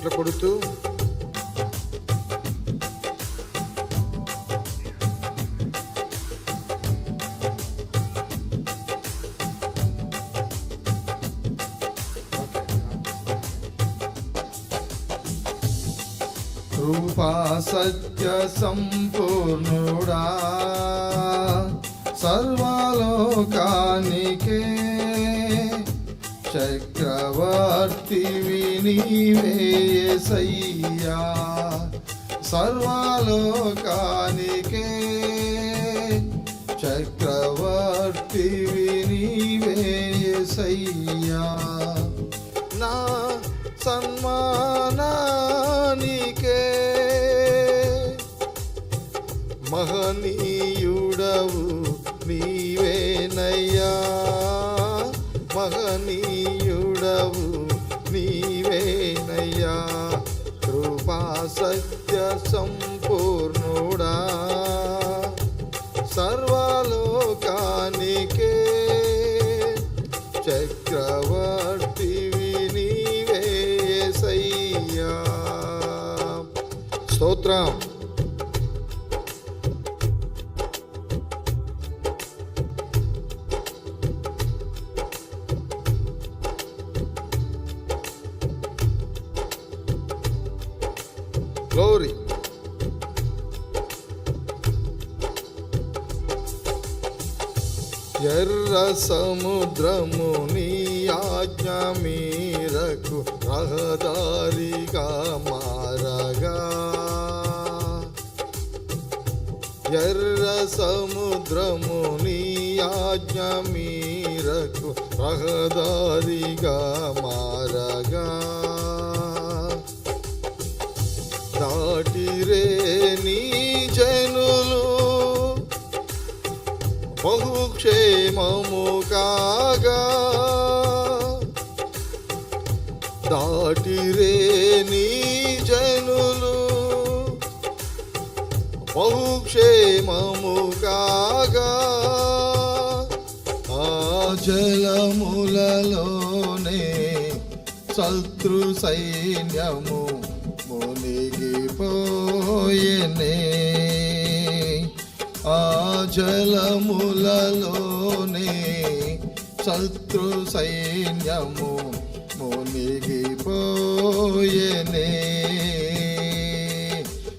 చప్పట్లు కొడుతూ కృపా సత్య సంపూర్ణుడా సర్వలోకానికే చక్రవర్తివి నీవే యేసయ్యా. సర్వలోకానికే చక్రవర్తివి నీవే యేసయ్యా. నా సన్మానానికే మహనీయుడవు నీవేనయ్యా. మహనీయుడవు నీవేనయ్యా. కృపా సత్య సంపూర్ణుడా సర్వలోకానికే చక్రవర్తివి నీవే యేసయ్యా. స్తోత్రం. గ్లోరీ. ఎర్ర సముద్రము నీ ఆజ్ఞ మీరకు రహదారిగా మారగా. ఎర్ర సముద్రము నీ ఆజ్ఞ మీరకు రహదారిగా మారగా. దాటిరే నీ జనులు బహుక్షేమము కాగా. దాటిరే నీ జనులు బహుక్షేమము కాగా. ఆ జలములలోనే శత్రు సైన్యము మునిగిపోయెనే. ఆ జలములలోనే శత్రు సైన్యము మునిగిపోయెనే.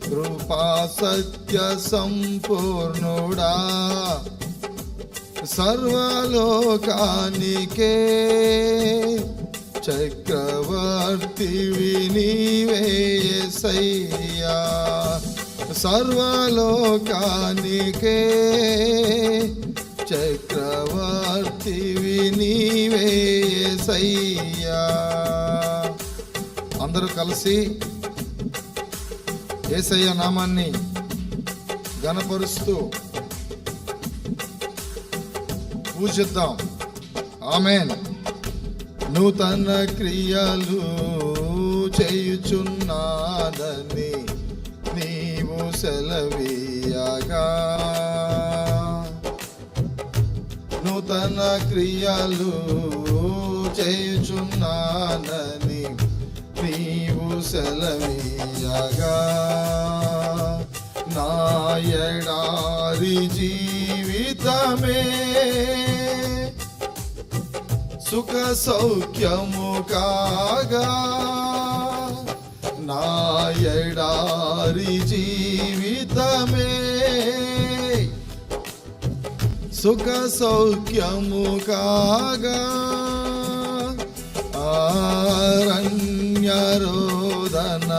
కృపా సత్య సంపూర్ణుడా సర్వలోకానికే చక్రవర్తివి నీవే యేసయ్యా. సర్వలోకానికే చక్రవర్తివి నీవే యేసయ్యా. అందరూ కలిసి యేసయ్య నామాన్ని ఘనపరుస్తూ పూజిద్దాం. ఆమేన్. నూతన క్రియలు చేయుచున్నానని నీవు సెలవీయగా. నూతన క్రియలు చేయుచున్నానని నీవు సెలవీయగా. నా ఎడారి జీవితమే సుఖ సౌఖ్యము కాగా. నా ఎడారి జీవితమే సుఖ సౌఖ్యము కాగా. అరణ్య రోదన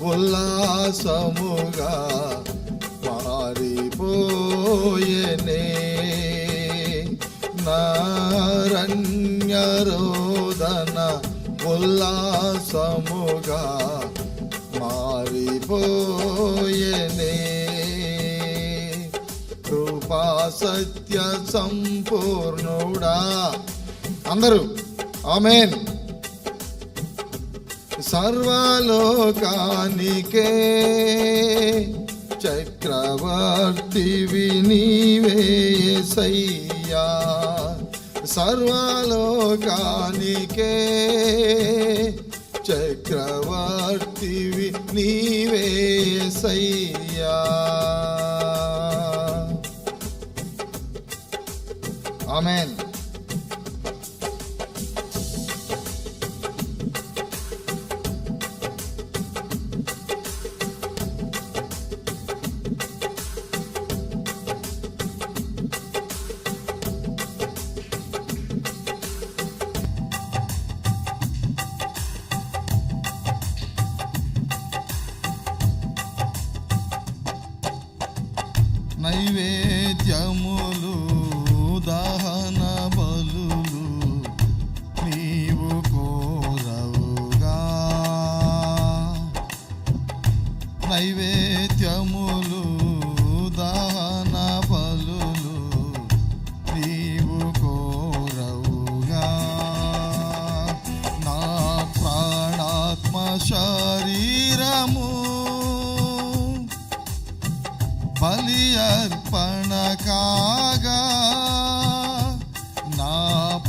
ఉల్లాసముగా మారిపోయెనే. నారణ్య రోదన ఉల్లాసముగా మారిపోయెనే. కృపా సత్య సంపూర్ణుడా. అందరూ ఆమేన్. సర్వలోకానికే చక్రవర్తివి నీవే యేసయ్యా. సర్వలోకానికే చక్రవర్తివి నీవే యేసయ్యా. ఆమేన్. నైవేద్యములు దహన బలులు నీవు కోరవుగా. నైవేద్యములు దహన బలులు నీవు కోరవుగా. నా ప్రాణాత్మ శరీరము బలి అర్పణ కాగా. నా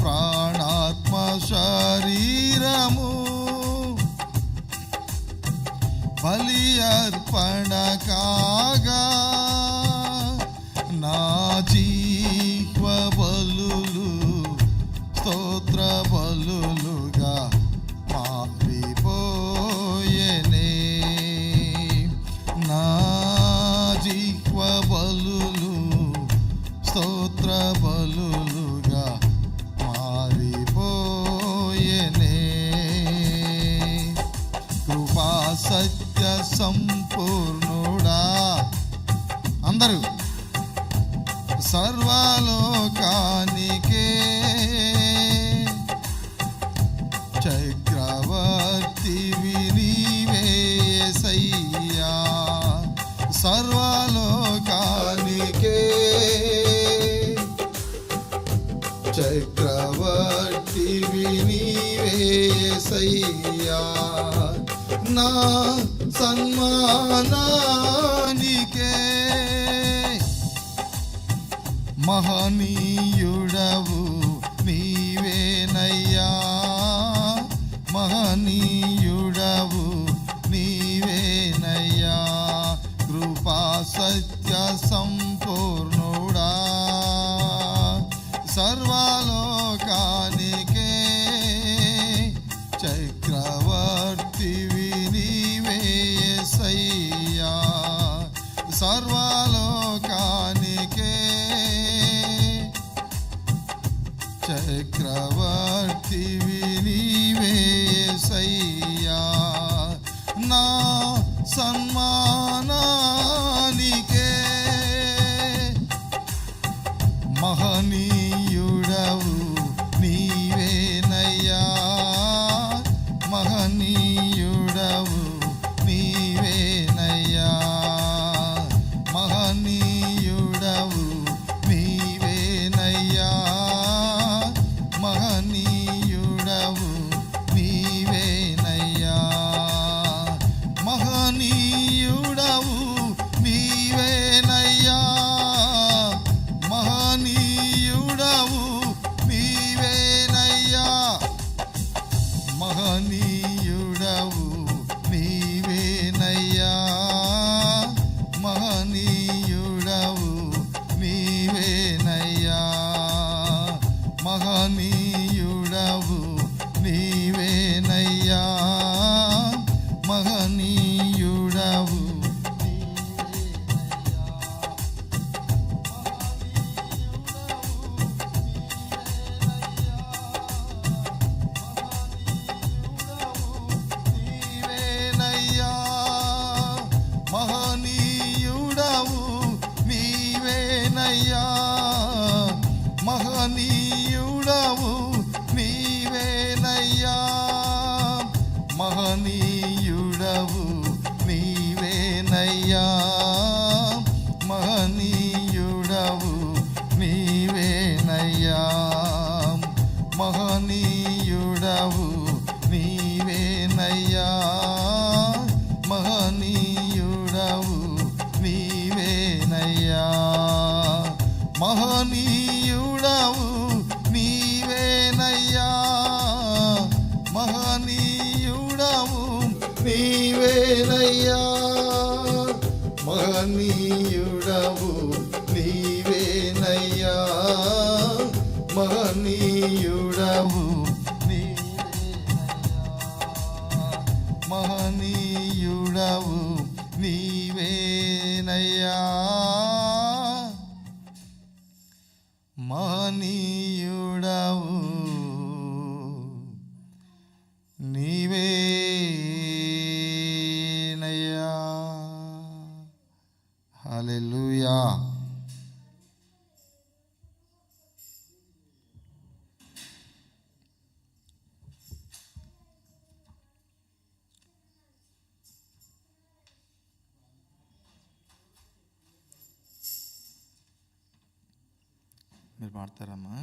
ప్రాణాత్మ శరీరము బలి అర్పణ కాగా. నా జీవ బలులు స్తోత్ర బలులుగా మారిపోయేనే. నా జీవ బలులు స్తోత్ర బలులుగా మారిపోయేనే. కృపా సత్య సంపూర్ణుడా. అందరూ సర్వలోకానికే చక్రవర్తివి నీవే యేసయ్యా. సర్వలోకానికే చక్రవర్తివి నీవే యేసయ్యా. నా సన్మానానికే మహనీయుడవు నీవేనయ్యా. మహనీయుడవు నీవేనయ్యా. కృపా సత్య సంపూర్ణుడా. సర్వలోకానికే చక్రవర్తివి నీవే యేసయ్యా. సర్వలోకానికే చక్రవర్తివి నీవే యేసయ్యా. నా సన్మానానికే మహనీయుడవు నీవేనయ్యా. మహనీయుడవు నీవేనయ్యా. మహనీయుడవు నీవేనయ్యా. మహనీయుడవు నీవేనయ్యా. మహనీయుడవు నీవేనయ్యా. మహనీయుడవు నీవేనయ్యా. మహనీయుడవు నీవేనయ్యా. మహనీయుడవు నీవేనయ్యా. మహనీయుడవు నీవేనయ్యా. మహనీయుడవు మహనీయుడవు నీవేనయ్యా. మహనీయుడవు నీవేనయ్యా. మహనీయుడవు నీవేనయ్యా. మహనీయుడవు నీవేనయ్యా. మహనీయుడవు నీవేనయ్యా. మహనీయుడవు నీవేనయ్యా. మహనీయుడవు నీవేనయ్యా. మహనీయుడవు మహనీయుడవు నీవేనయ్యా, మహనీయుడవు నీవేనయ్యా. హల్లెలూయా. మీరు పాడతారమ్మా?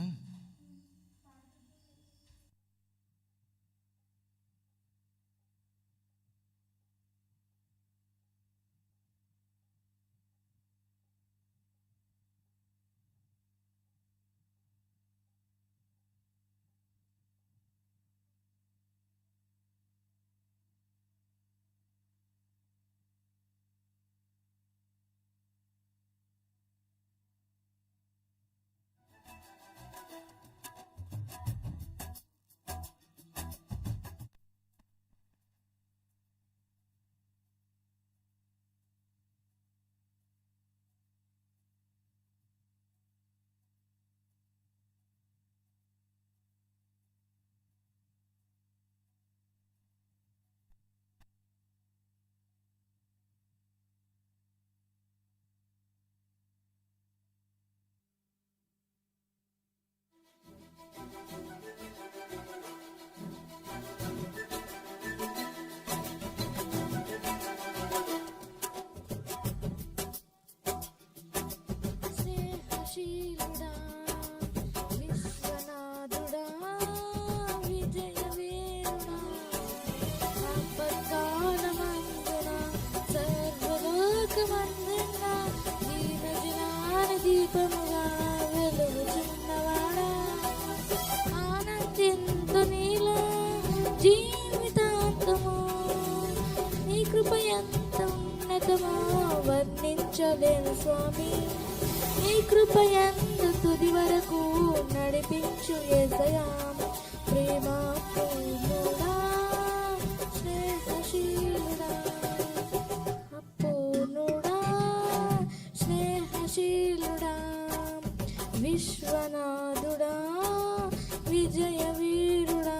వర్ణించలేను స్వామి, నీ కృపయందు తుది వరకు నడిపించు యేసయ్యా. ప్రేమ పూర్ణుడా, స్నేహశీలుడా, అపూర్ణుడా, స్నేహశీలుడా, విశ్వనాథుడా, విజయ వీరుడా.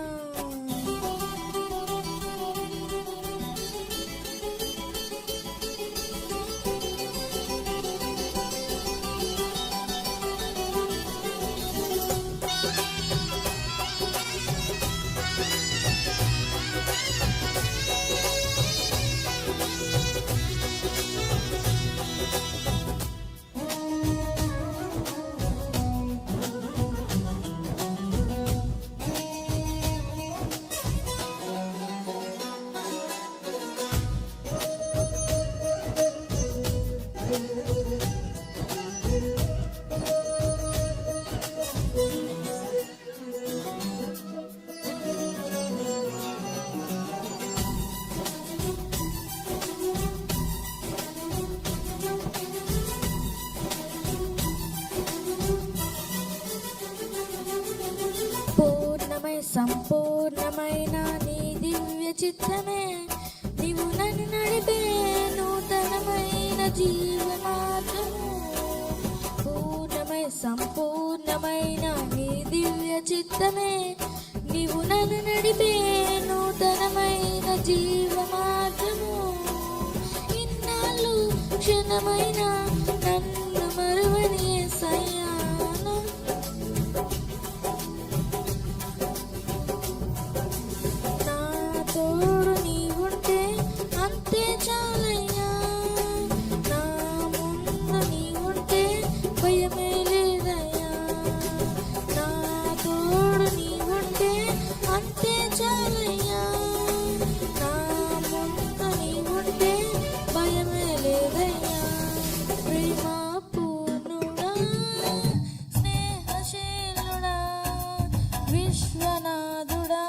సంపూర్ణమైన నీ దివ్య చిత్తమే, నీవు నన్ను నడిపే నూతనమైన జీవమార్గము. సంపూర్ణమైన నీ దివ్య చిత్తమే, నీవు నన్ను నడిపే నూతనమైన జీవమార్గము. ఇన్నాళ్ళు క్షణమైన నన్ను మరువని యేసయ్యా, తోడు నీవుంటే అంతే చాలయ్యా. నా ముందు నీవుంటే భయమే లేదయ్యా. నా తోడు నీవుంటే అంతే చాలయ్యా. నా ముందు నీవుంటే భయమే లేదయ్యా. ప్రేమ పూర్ణుడా, స్నేహశీలుడా, విశ్వనాథుడా,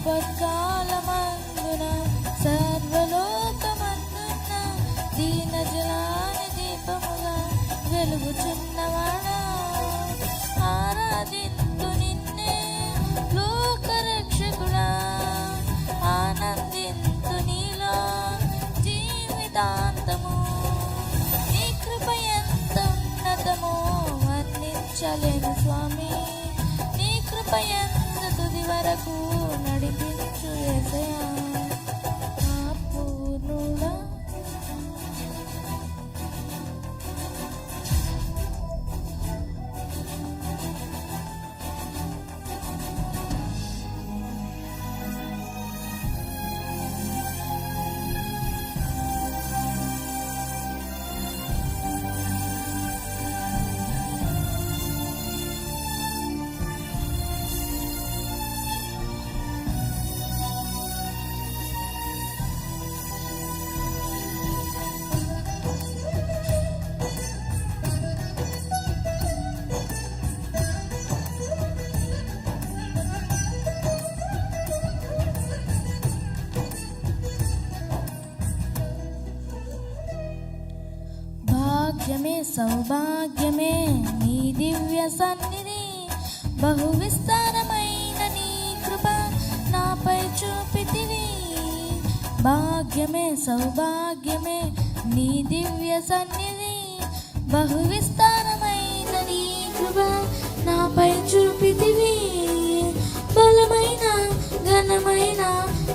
ఆపత్కాలమందున సర్వలోకమందున దీన జలాని దీపముగా వెలుగుచున్నవాడా. ఆరాధింతు నిన్నే లోకరక్ష వర్ణించలేను స్వామి. నీ కృప యందు తుది వరకు నడిపించు యేసయ్యా నా పూర్ణుడా. భాగ్యమే సౌభాగ్యమే నీ దివ్య సన్నిధి, బహు విస్తారమైన నీ కృప నాపై చూపితివి. భాగ్యమే సౌభాగ్యమే నీ దివ్య సన్నిధి, బహు విస్తారమైన నీ కృప నాపై చూపితివి. బలమైన ఘనమైన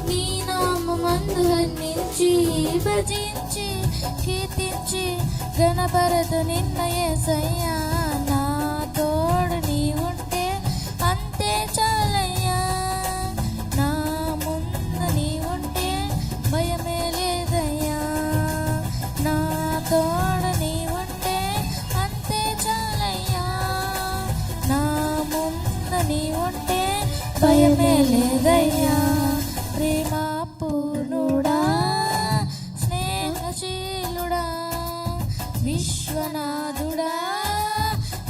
నీ నామమందు వర్ణించి భజించి కీర్తించి గణపరతు నిన్న యేసయ్యా. నా తోడు నీ ఉంటే అంతే చాలయ్యా. నా ముందు నీ ఉంటే భయమే లేదయ్యా. నా తోడు నీ ఉంటే అంతే చాలయ్యా. నా ముందు నీ ఉంటే భయమే లేదయ్యా. ప్రేమ పూర్ణుడా, స్నేహశీలుడా, విశ్వనాథుడా,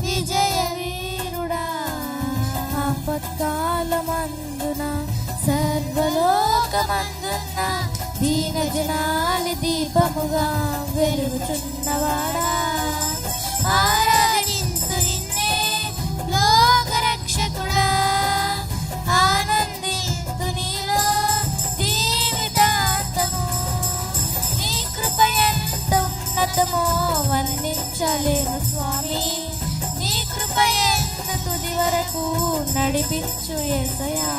విజయ వీరుడా, ఆపత్కాలమందున సర్వలోకమందున దీనజనాలి దీపముగా వెలుగుచున్నవాడా. ఆరాధింతు నిన్నే లోకరక్షకుడా, ఆనందింతు నీలో జీవితాంతము. నీ కృప ఎంత ఉన్నతమో వర్ణించలేను స్వామి. నీ కృప ఎంత తుది వరకు నడిపించు యేసయ్యా.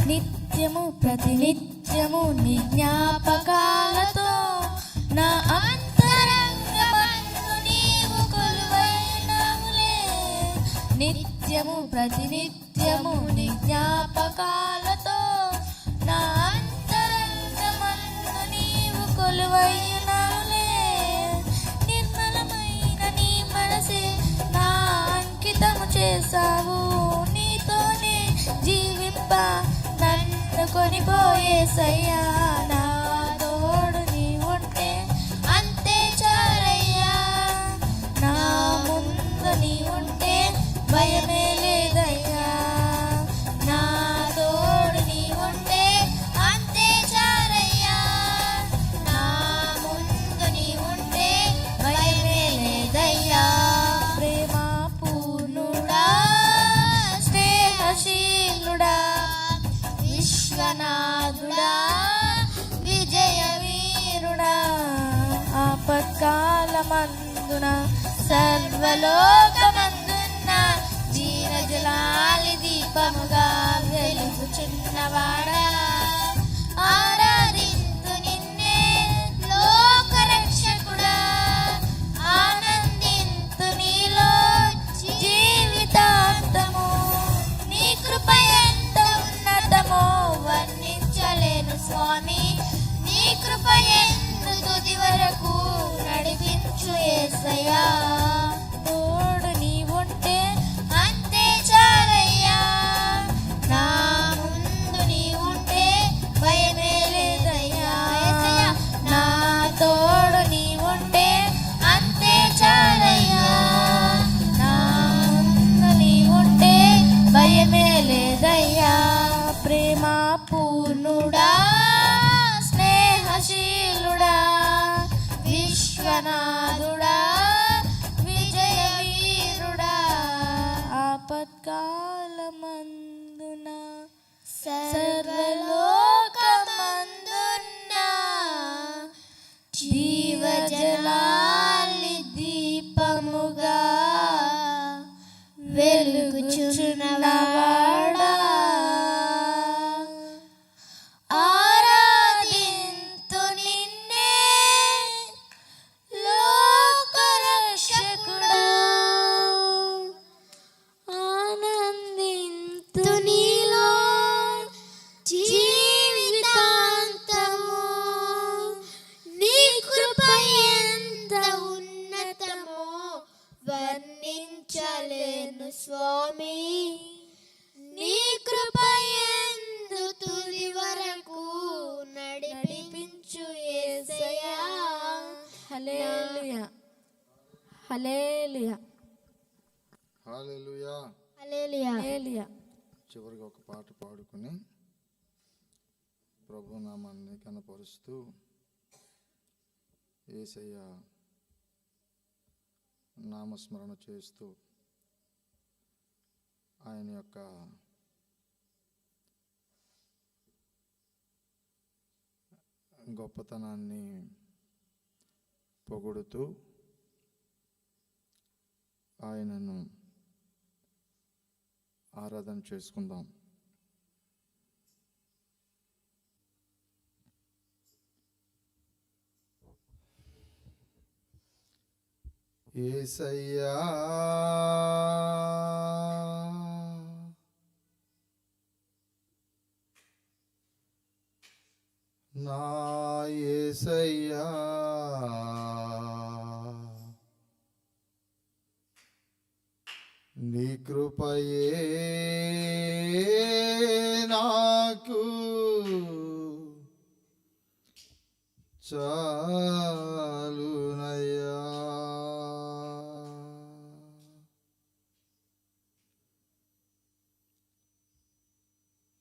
నిత్యము ప్రతినిత్యము నీ జ్ఞాపకాలతో నా అంతరంగమందు నీవు కొలువైనావులే. నిత్యము ప్రతినిత్యము నీ జ్ఞాపకాలతో నా అంతరంగమందు నీవు కొలువైనావులే. నిర్మలమైన నీ మనసే నా అంకితము చేసావు. నీతోనే జీవింప నన్ను కొనిపోయేసయ్యా. నా తోడు నీ ఉంటే అంతే చాలయ్యా. నా ముందు నీ ఉంటే భయమే లేదయ్యా. నా తోడు నీ ఉంటే అంతే చాలయ్యా. నా ముందు నీ ఉంటే భయమే లేదయ్యా. ప్రేమ పూర్ణుడా, స్నేహశీలుడా, విశ్వనాథుడా, విజయ వీరుడా, ఆపత్కాలమందున సర్వలోకమందున జీవజలాలి దీపముగా వెలుగుచున్నవాడా. ఆరాధింతు నిన్నే లోకరక్షకుడా, ఆనందింతు నీలో జీవితాంతము. నీ కృప ఎంత ఉన్నతమో వర్ణించలేను స్వామి. నీ కృప ఎందు తుది వరకు నడిపించు యేసయ్యా. తోడు నీ ఉంటే అంతే చాలయ్యా. నా ముందు నీ ఉంటే భయమే స్వామి, నీ కృప యందు తుది వరకు నడిపించు యేసయ్యా. హల్లెలూయా హల్లెలూయా హల్లెలూయా హల్లెలూయా. హల్లెలూయా. చివరిగా ఒక పాట పాడుకుని ప్రభు నామాన్ని కనపరుస్తూ యేసయ్య నామస్మరణ చేస్తూ ఆయన యొక్క గొప్పతనాన్ని పొగుడుతూ ఆయనను ఆరాధన చేసుకుందాం. యేసయ్యా నా యేసయ్యా, నీ కృపయే నాకు చాలునయ్యా.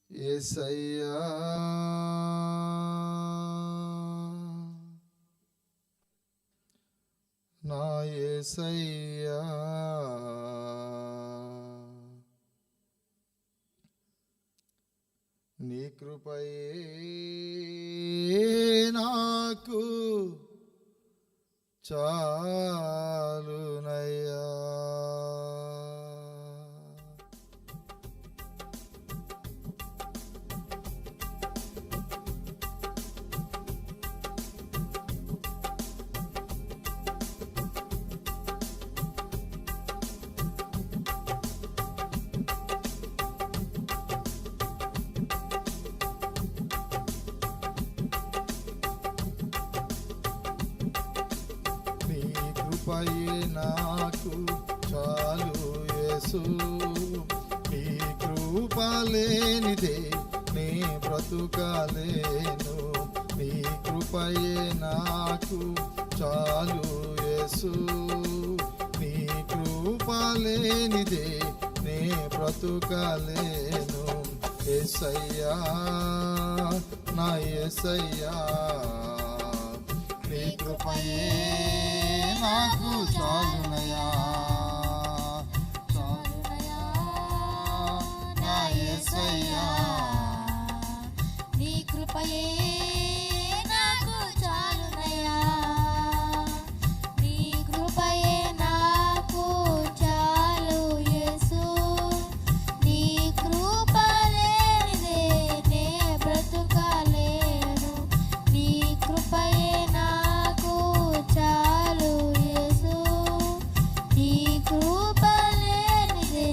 యేసయ్యా నా యేసయ్యా, నీ కృపయే నాకు చాలునయ్యా. కృపయే నాకు చాలు యేసు, నీ కృప లేనిదే నీ బ్రతుకలేను. నీ కృపయే నాకు చాలు యేసు, నీ కృప లేనిదే నీ బ్రతుకలేను. యేసయ్యా నా యేసయ్యా, నీ కృపయే నాకు చాలునయ్యా, చాలునయ్యా నా యేసయ్యా, నీ కృపయే నాకు చాలునయ్యా, నీ కృపయే నాకు చాలు యేసు, నీ కృప లేనిదే నే బ్రతుకలేను. నీ కృపయే నాకు చాలు యేసు, నీ కృప లేనిదే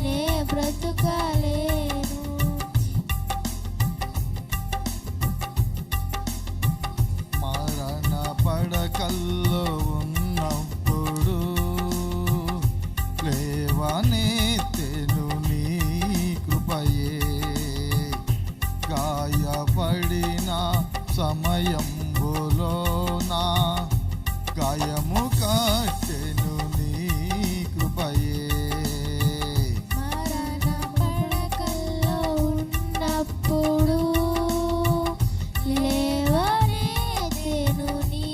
నే బ్రతుకలేను. మరణ పడకల్లో ఉన్నప్పుడు లేవనెత్తెను నీ కృపయే, గాయపడిన సమయంబులోన గాయము కట్టెను నీ కృపయే. మరణ పడకల్లో ఉన్నప్పుడు లేవనెత్తెను నీ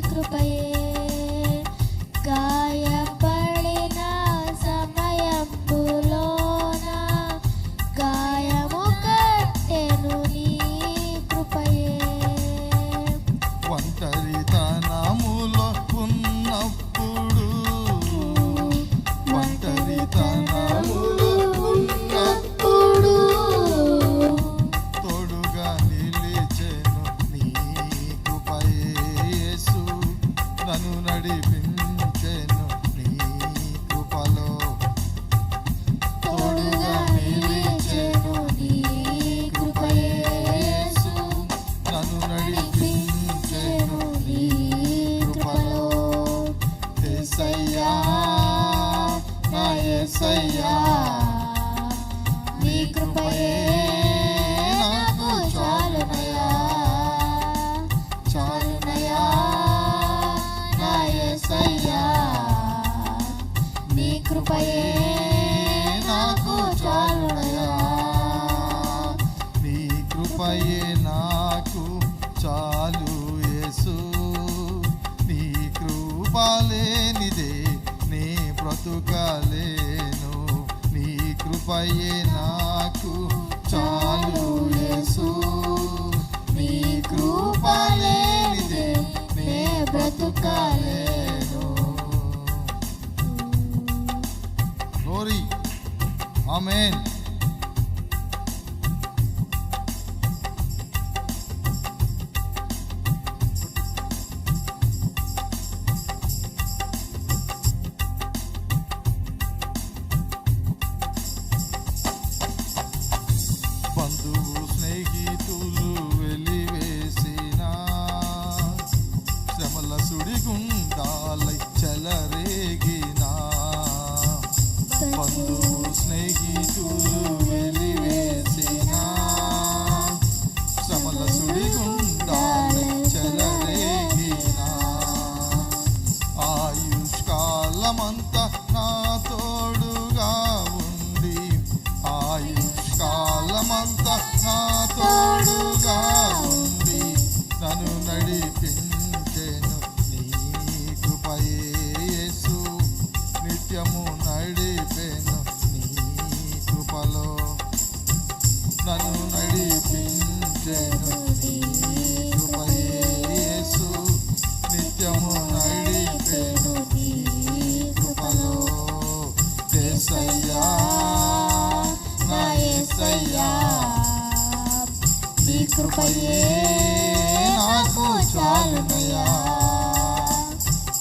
కృపయే, గాయపడిన సమయంబులోన గాయము కట్టెను నీ కృపయే. ఒంటరితనములో ఉన్నప్పుడు, ఒంటరితనములో ఉన్నప్పుడు తోడుగా నిలిచెను నీ కృపయే యేసు, నన్ను నడిపించెను నీ కృపలో. తోడుగా నిలిచెను నీ కృపయే యేసు, నన్ను నడిపించెను నీ కృపలో. యేసయ్యా నా యేసయ్యా, యేసయ్యా నీ కృపయే నాకు చాలునయ్యా చాలునయ్యా నా యేసయ్యా నీ కృపయే నాకు చాలునయ్యా నీ కృపయే నాకు చాలు యేసు నీ కృప లేనిదే నీ బ్రతుకలేను నీ కృపయే నాకు చాలు యేసు నీ కృప లేనిదే నీ బ్రతుకలేను గ్లోరీ ఆమేన్ బంధువు స్నేహితులు వెలివేసిన శ్రమల సుడిగుండాలై చెలరేగిన బంధువు స్నేహితులు వెలివేసిన శ్రమల సుడిగుండాలై చెలరేగిన ఆయుష్కాలమంతా నా తోడుగా ఉండి ఆయుష్కాలమంతా నా తోడుగా ఉండి నన్ను నడిపించెను నీ కృపయే యేసు నిత్యము నడిపెను నీ కృపలో నన్ను నడిపించెను నీ కృపయే యేసు నిత్యము నడిపెను నీ కృపలో యేసయ్యా నా యేసయ్యా నీ కృపయే నాకు చాలునయ్యా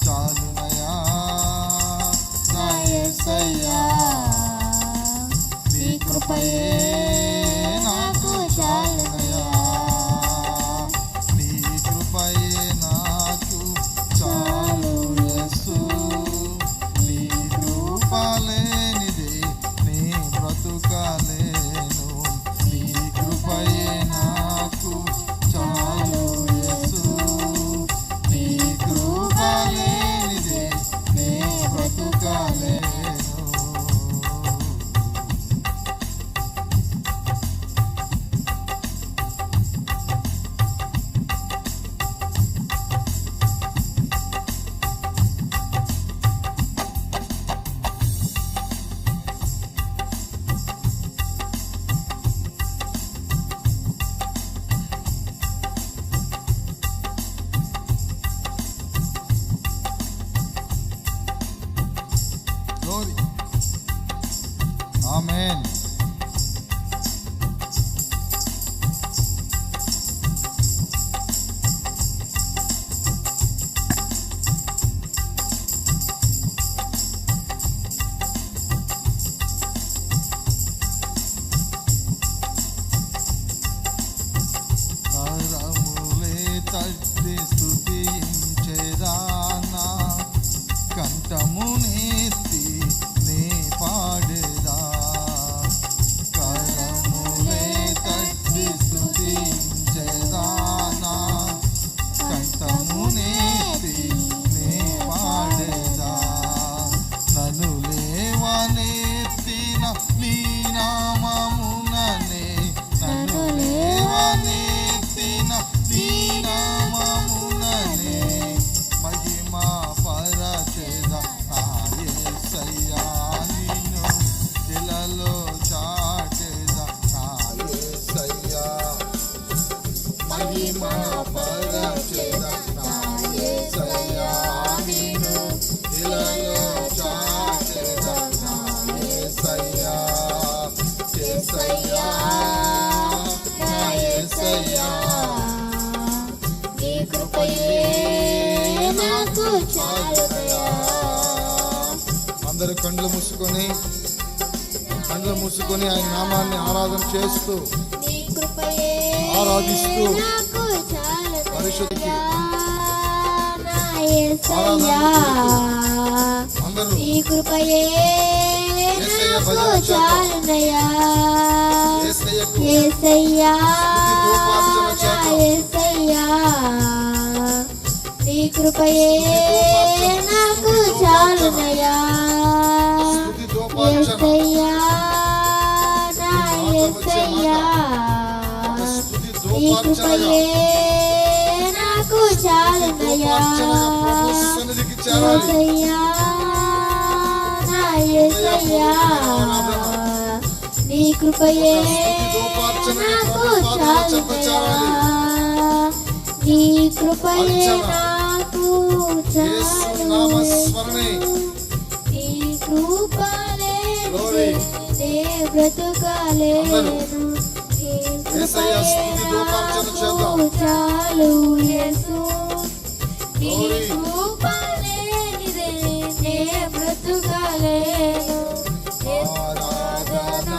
చాలునయ్యా నా యేసయ్యా నీ కృపయే నాకు చాలునయ్యా నీ కృపయే నాకు చాలు యేసు నీ కృప లేనిదే నీ బ్రతుకలేను నీ కృపయే నాకు చాలు యేసు నీ కృప లేనిదే నీ బ్రతుకలేను Glory. Amen. కరములే తట్టి స్తుతించెదానా కంఠమునెత్తి నే పాడేదా కరములే తట్టి స్తుతించెదానా కంఠమునెత్తి నే పాడేదా నన్ను లేవనెత్తిన నీ నామముననే నన్ను లేవనెత్తిన నీ నామముననే మహిమా పరచేద నా యేసయ్యా నిన్ను ఇలలో చాటేద నా యేసయ్యా మహిమా పరచేద నా యేసయ్యా నిన్ను ఇలలో చాటేద నా యేసయ్యా యేసయ్యా నా యేసయ్యా నీ కృపయే నాకు చాలునయ్యా అందరూ కళ్ళు మూసుకొని ఆయన నామాన్ని ఆరాధన చేస్తూ నీ కృపయే ఆరాధిస్తూ నాకు పరిశుద్ధికి యేసయ్యా అందరూ నీ కృపయే నాకు చాలునయ్యా యేసయ్యకు యేసయ్యా ధూపార్చన నా చేద్దాం. యేసయ్యా నీ కృపయే నాకు చాలునయ్యా స్తుతి ధూపార్చన యేసయ్యా నా యేసయ్యా స్తుతి నీ ధూపార్చనగా కృపయే నాకు చాలునయ్యా ధూపార్చనగా ప్రభు సన్నిధికి చేరాలి. యేసయ్యా నా యేసయ్యా నీ కృపయే నాకు చాలునయ్యా నీ కృపయే నాకు యేసు నామ చాలు స్మరణే నీ కృపలే Glory. నే బ్రతుకాలేను నీ యేసయ్య స్తుతి ధూపార్చన చేద్దాం. కృపయే చాలు యేసు నీ Glory. కృపలే నే బ్రతుకాలేను ఆరాధన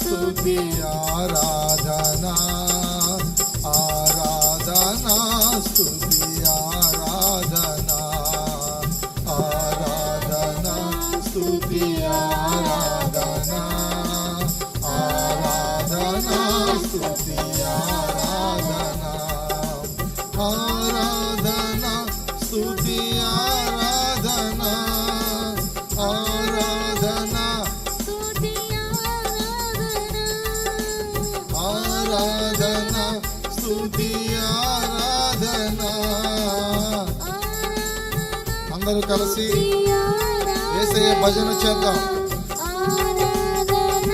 స్తుతి ఆరాధన ఆరాధన స్తుతి ఆరాధన ఆరాధన స్తుతి ఆరాధన ఆరాధన స్తుతి ఆరాధన ఆరాధన స్తుతి ఆరాధన ఆరాధన ఆరాధన స్తుతి ఆరాధన అందరూ కలిసి యేసయ్య భజన చేద్దాం. ఆరాధన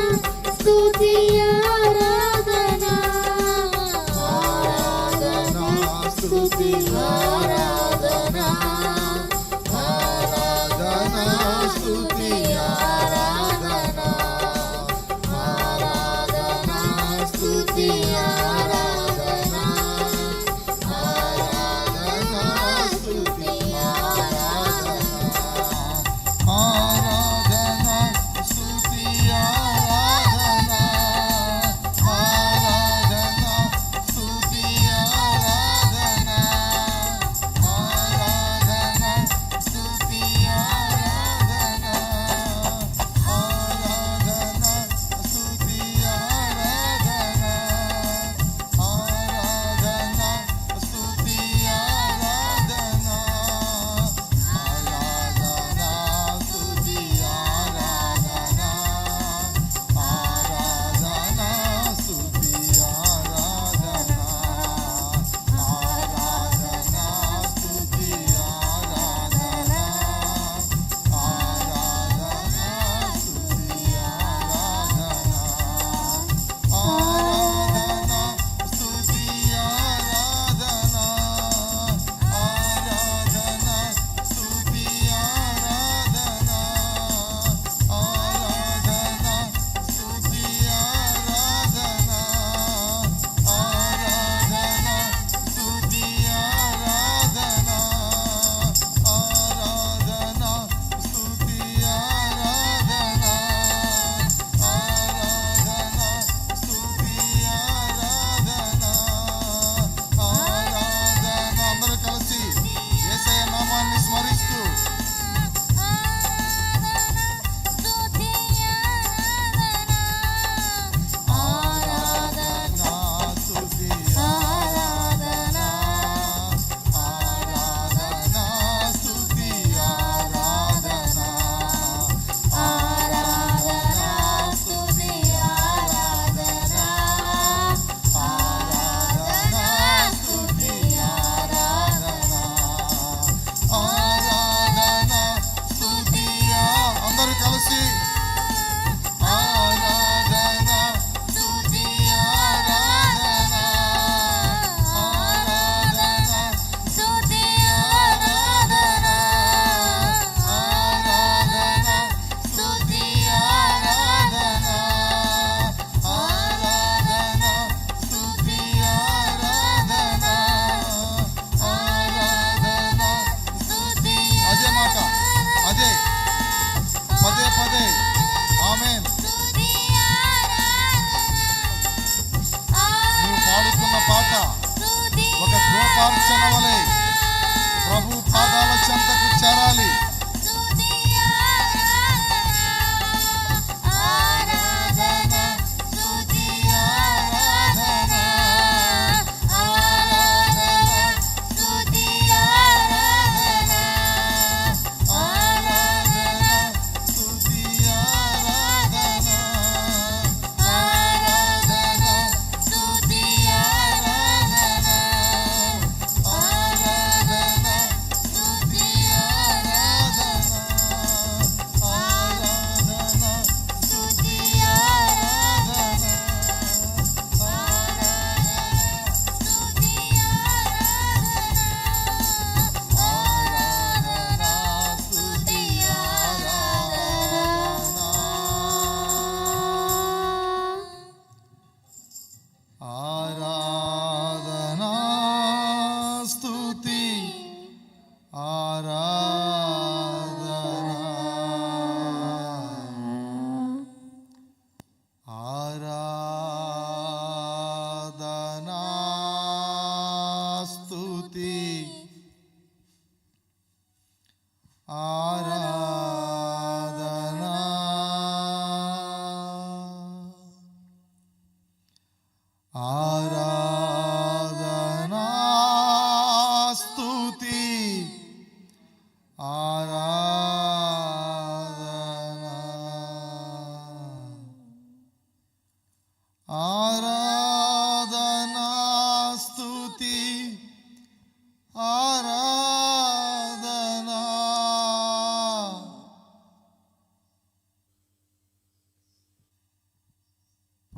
స్తుతి ఆరాధన ఆరాధన స్తుతి ఆరాధన ఆరాధన స్తుతి ఆరాధన ఆరాధన స్తుతి ఆరాధన ఆరాధన స్తుతి ఆరాధన ఆరాధన స్తుతి ఆరాధన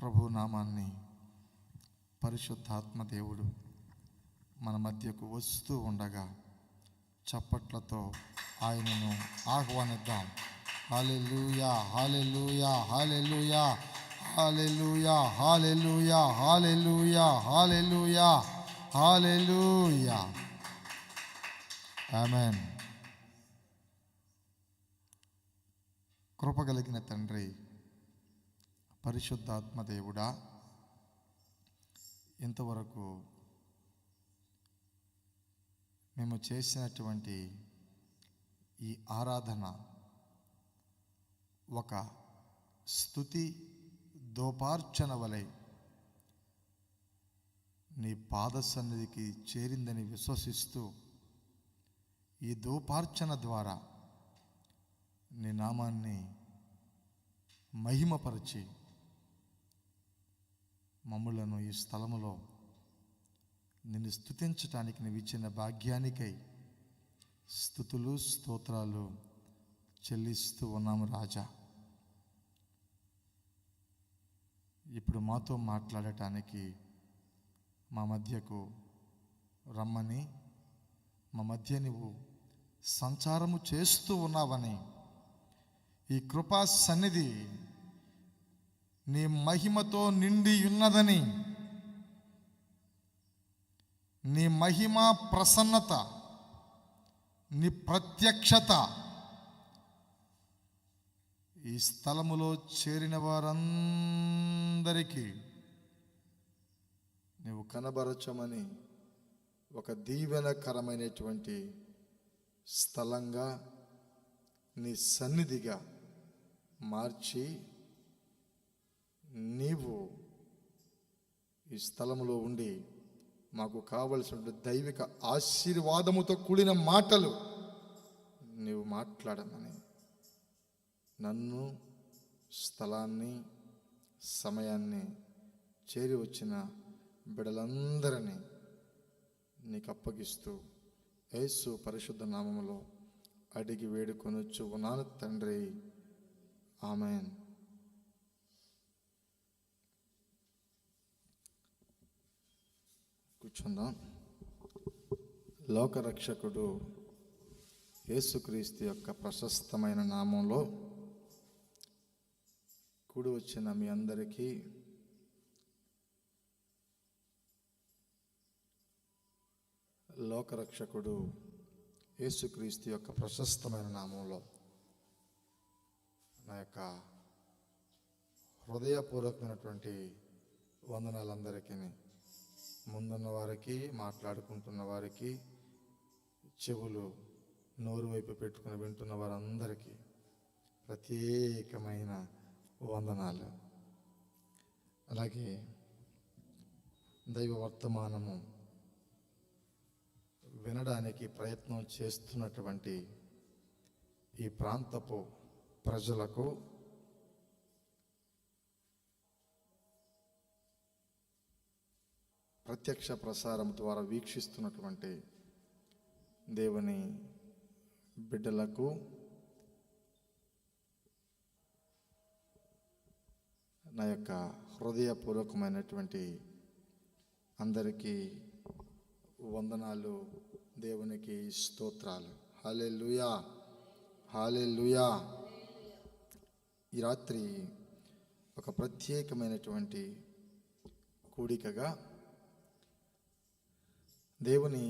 ప్రభు నామాన్ని పరిశుద్ధాత్మ దేవుడు మన మధ్యకు వస్తూ ఉండగా చప్పట్లతో ఆయనను ఆహ్వానిద్దాం. హల్లెలూయా, హల్లెలూయా, హల్లెలూయా, హల్లెలూయా, హల్లెలూయా, హల్లెలూయా, హల్లెలూయా, హల్లెలూయా. ఆమేన్. కృప కలిగిన తండ్రి, పరిశుద్ధాత్మ దేవుడా, ఇంతవరకు మేము చేసినటువంటి ఈ ఆరాధన ఒక స్తుతి దోపార్చన వలె నీ పాద సన్నిధికి చేరిందని విశ్వసిస్తూ ఈ దోపార్చన ద్వారా నీ నామాన్ని మహిమపరచి మమ్ములను ఈ స్థలములో నిన్ను స్తుతించటానికి నీవు ఇచ్చిన భాగ్యానికై స్తుతులు స్తోత్రాలు చెల్లిస్తూ ఉన్నాము రాజా. ఇప్పుడు మాతో మాట్లాడటానికి మా మధ్యకు రమ్మని, మా మధ్య నువ్వు సంచారము చేస్తూ ఉన్నావని, ఈ కృపా సన్నిధి నీ మహిమతో నిండి ఉన్నదని, నీ మహిమ ప్రసన్నత, నీ ప్రత్యక్షత ఈ స్థలములో చేరిన వారందరికీ నీవు కనబరచమని ఒక దీవెనకరమైనటువంటి స్థలంగా నీ సన్నిధిగా మార్చి నీవు ఈ స్థలములో ఉండి మాకు కావలసిన దైవిక ఆశీర్వాదముతో కూడిన మాటలు నీవు మాట్లాడమని నన్ను, స్థలాన్ని, సమయాన్ని, చేరి వచ్చిన బిడలందరినీ నీకు అప్పగిస్తూ యేసు పరిశుద్ధ నామములో అడిగి వేడుకొనొచ్చు ఉన్నాను తండ్రి. ఆమేన్. కూర్చుందాం. లోకరక్షకుడు యేసుక్రీస్తు యొక్క ప్రశస్తమైన నామంలో కూడి వచ్చిన మీ అందరికీ లోకరక్షకుడు యేసుక్రీస్తు యొక్క ప్రశస్తమైన నామంలో నా యొక్క హృదయపూర్వకమైనటువంటి వందనాలందరికీ, ముందున్న వారికి, మాట్లాడుకుంటున్న వారికి, చెవులు నోరు వైపు పెట్టుకుని వింటున్న వారందరికీ ప్రత్యేకమైన వందనాలు. అలాగే దైవ వర్తమానము వినడానికి ప్రయత్నం చేస్తున్నటువంటి ఈ ప్రాంతపు ప్రజలకు ప్రత్యక్ష ప్రసారం ద్వారా వీక్షిస్తున్నటువంటి దేవుని బిడ్డలకు నా యొక్క హృదయపూర్వకమైనటువంటి అందరికీ వందనాలు, దేవునికి స్తోత్రాలు. హల్లెలూయా, హల్లెలూయా. ఈ రాత్రి ఒక ప్రత్యేకమైనటువంటి కూడికగా దేవుని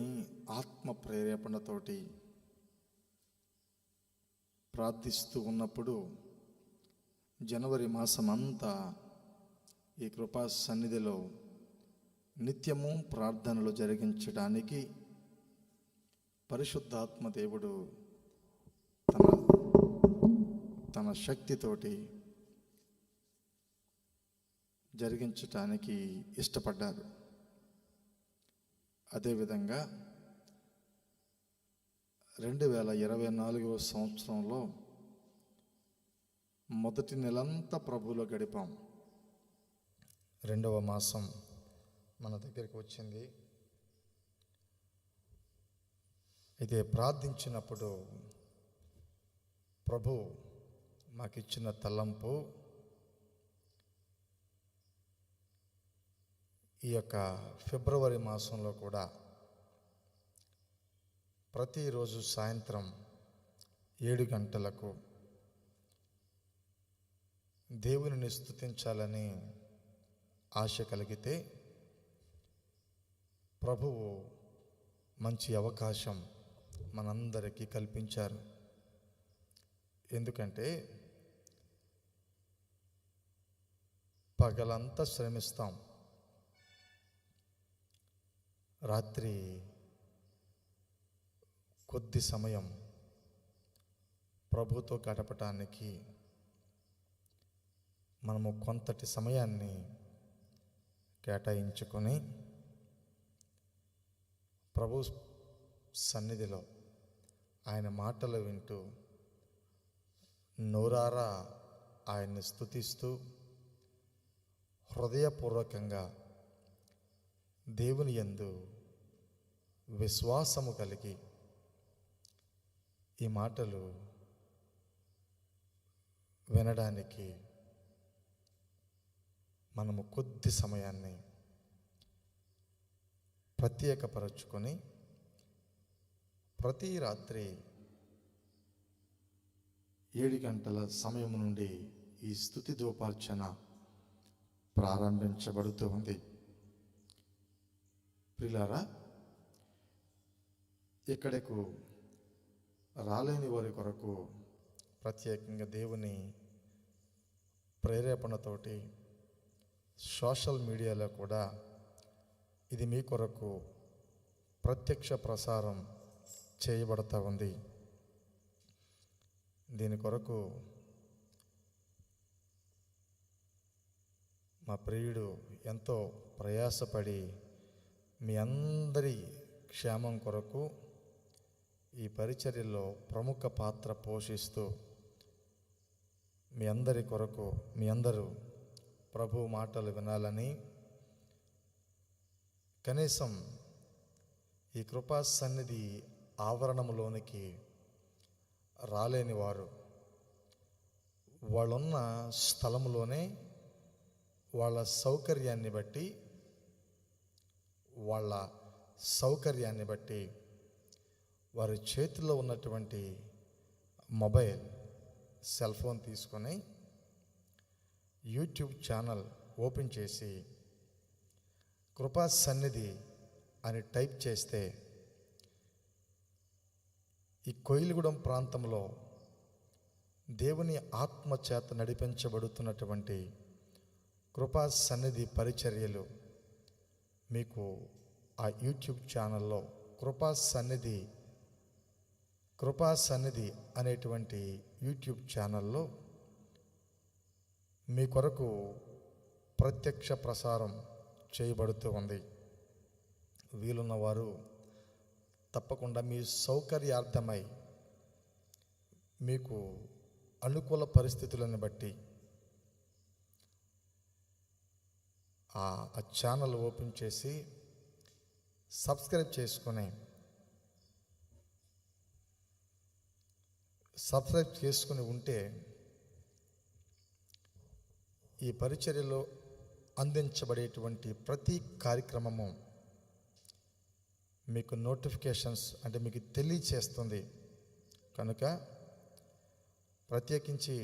ఆత్మ ప్రేరేపణతోటి ప్రార్థిస్తూ ఉన్నప్పుడు జనవరి మాసం అంతా ఈ కృపా సన్నిధిలో నిత్యము ప్రార్థనలు జరిగించడానికి పరిశుద్ధాత్మ దేవుడు తన శక్తితోటి జరిగించటానికి ఇష్టపడ్డారు. అదేవిధంగా 2024 సంవత్సరంలో మొదటి నెలంతా ప్రభువులో గడిపాం. 2వ మాసం మన దగ్గరికి వచ్చింది. అయితే ప్రార్థించినప్పుడు ప్రభు మాకిచ్చిన తలంపు ఈ యొక్క ఫిబ్రవరి మాసంలో కూడా ప్రతిరోజు సాయంత్రం 7 గంటలకు దేవునిని స్తుతించాలని ఆశ కలిగితే ప్రభువు మంచి అవకాశం మనందరికీ కల్పించారు. ఎందుకంటే పగలంతా శ్రమిస్తాం, రాత్రి కొద్ది సమయం ప్రభుతో గడపటానికి మనము కొంతటి సమయాన్ని కేటాయించుకొని ప్రభు సన్నిధిలో ఆయన మాటలు వింటూ నోరారా ఆయన్ని స్తుతిస్తూ హృదయపూర్వకంగా దేవుని యందు విశ్వాసము కలిగి ఈ మాటలు వినడానికి మనము కొద్ది సమయాన్ని ప్రత్యేకపరచుకొని ప్రతి రాత్రి 7 గంటల సమయం నుండి ఈ స్తుతి ధూపార్చన ప్రారంభించబడుతూ ఉంది. ప్రియులారా, ఇక్కడకు రాలేని వారి కొరకు ప్రత్యేకంగా దేవుని ప్రేరేపణతోటి సోషల్ మీడియాలో కూడా ఇది మీ కొరకు ప్రత్యక్ష ప్రసారం చేయబడతా ఉంది. దీని కొరకు మా ప్రియుడు ఎంతో ప్రయాసపడి మీ అందరి క్షేమం కొరకు ఈ పరిచర్యలో ప్రముఖ పాత్ర పోషిస్తూ మీ అందరి కొరకు మీ అందరూ ప్రభు మాటలు వినాలని, కనీసం ఈ కృపా సన్నిధి ఆవరణములోనికి రాలేని వారు వాళ్ళున్న స్థలములోనే వాళ్ళ సౌకర్యాన్ని బట్టి వారి చేతిలో ఉన్నటువంటి మొబైల్ సెల్ ఫోన్ తీసుకొని యూట్యూబ్ ఛానల్ ఓపెన్ చేసి కృపా సన్నిధి అని టైప్ చేస్తే ఈ కోయిలగూడెం ప్రాంతంలో దేవుని ఆత్మ చేత నడిపించబడుతున్నటువంటి కృపా సన్నిధి పరిచర్యలు మీకు ఆ యూట్యూబ్ ఛానల్లో కృపా సన్నిధి అనేటువంటి యూట్యూబ్ ఛానల్లో మీ కొరకు ప్రత్యక్ష ప్రసారం చేయబడుతూ ఉంది. వీలున్నవారు తప్పకుండా మీ సౌకర్యార్థమై మీకు అనుకూల పరిస్థితులను బట్టి ఆ ఛానల్ ఓపెన్ చేసి సబ్స్క్రైబ్ చేసుకుని ఉంటే ఈ పరిచర్యలో అందించబడేటువంటి ప్రతి కార్యక్రమము మీకు నోటిఫికేషన్స్ అంటే మీకు తెలియచేస్తుంది. కనుక ప్రత్యేకించి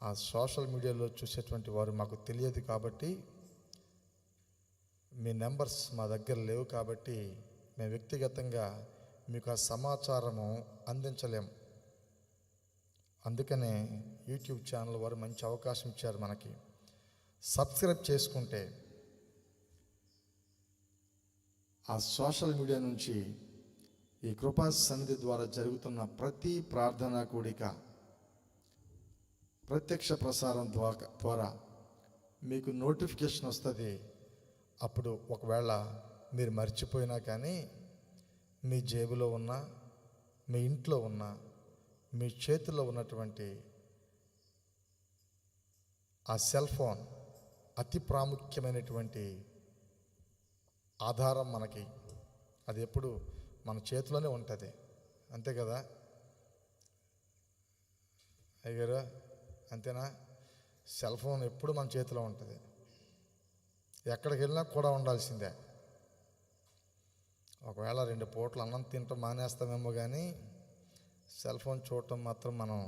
ఆ సోషల్ మీడియాలో చూసేటువంటి వారు మాకు తెలియదు కాబట్టి, మీ నెంబర్స్ మా దగ్గర లేవు కాబట్టి మేము వ్యక్తిగతంగా మీకు ఆ సమాచారము అందించలేం. అందుకనే యూట్యూబ్ ఛానల్ వారు మంచి అవకాశం ఇచ్చారు మనకి. సబ్స్క్రైబ్ చేసుకుంటే ఆ సోషల్ మీడియా నుంచి ఈ కృపా సన్నిధి ద్వారా జరుగుతున్న ప్రతి ప్రార్థనా కూడిక ప్రత్యక్ష ప్రసారం ద్వారా మీకు నోటిఫికేషన్ వస్తుంది. అప్పుడు ఒకవేళ మీరు మర్చిపోయినా కానీ మీ జేబులో ఉన్న, మీ ఇంట్లో ఉన్న, మీ చేతిలో ఉన్నటువంటి ఆ సెల్ ఫోన్ అతి ప్రాముఖ్యమైనటువంటి ఆధారం మనకి. అది ఎప్పుడు మన చేతిలోనే ఉంటుంది, అంతే కదా అయ్యగారు? అంతేనా? సెల్ ఫోన్ ఎప్పుడు మన చేతిలో ఉంటుంది. ఎక్కడికి వెళ్ళినా కూడా ఉండాల్సిందే. ఒకవేళ 2 పూటలు అన్నం తినటం మానేస్తామేమో కానీ సెల్ ఫోన్ చూడటం మాత్రం మనం.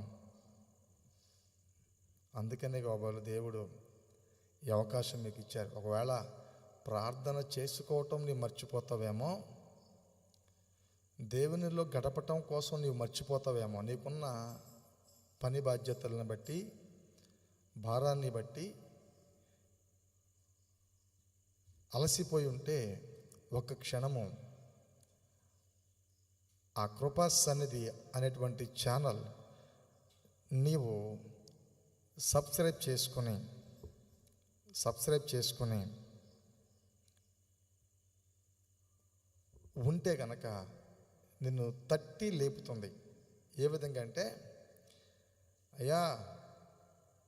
అందుకనే కాబోలు దేవుడు ఈ అవకాశం మీకు ఇచ్చారు. ఒకవేళ ప్రార్థన చేసుకోవటం నీవు మర్చిపోతావేమో, దేవునిలో గడపటం కోసం నీవు మర్చిపోతావేమో. నీకున్న పని బాధ్యతలను బట్టి, భారాన్ని బట్టి అలసిపోయి ఉంటే ఒక్క క్షణము ఆ కృపా సన్నిధి అనేటువంటి ఛానల్ నీవు సబ్స్క్రైబ్ చేసుకుని ఉంటే కనుక నిన్ను తట్టి లేపుతుంది. ఏ విధంగా అంటే, అయ్యా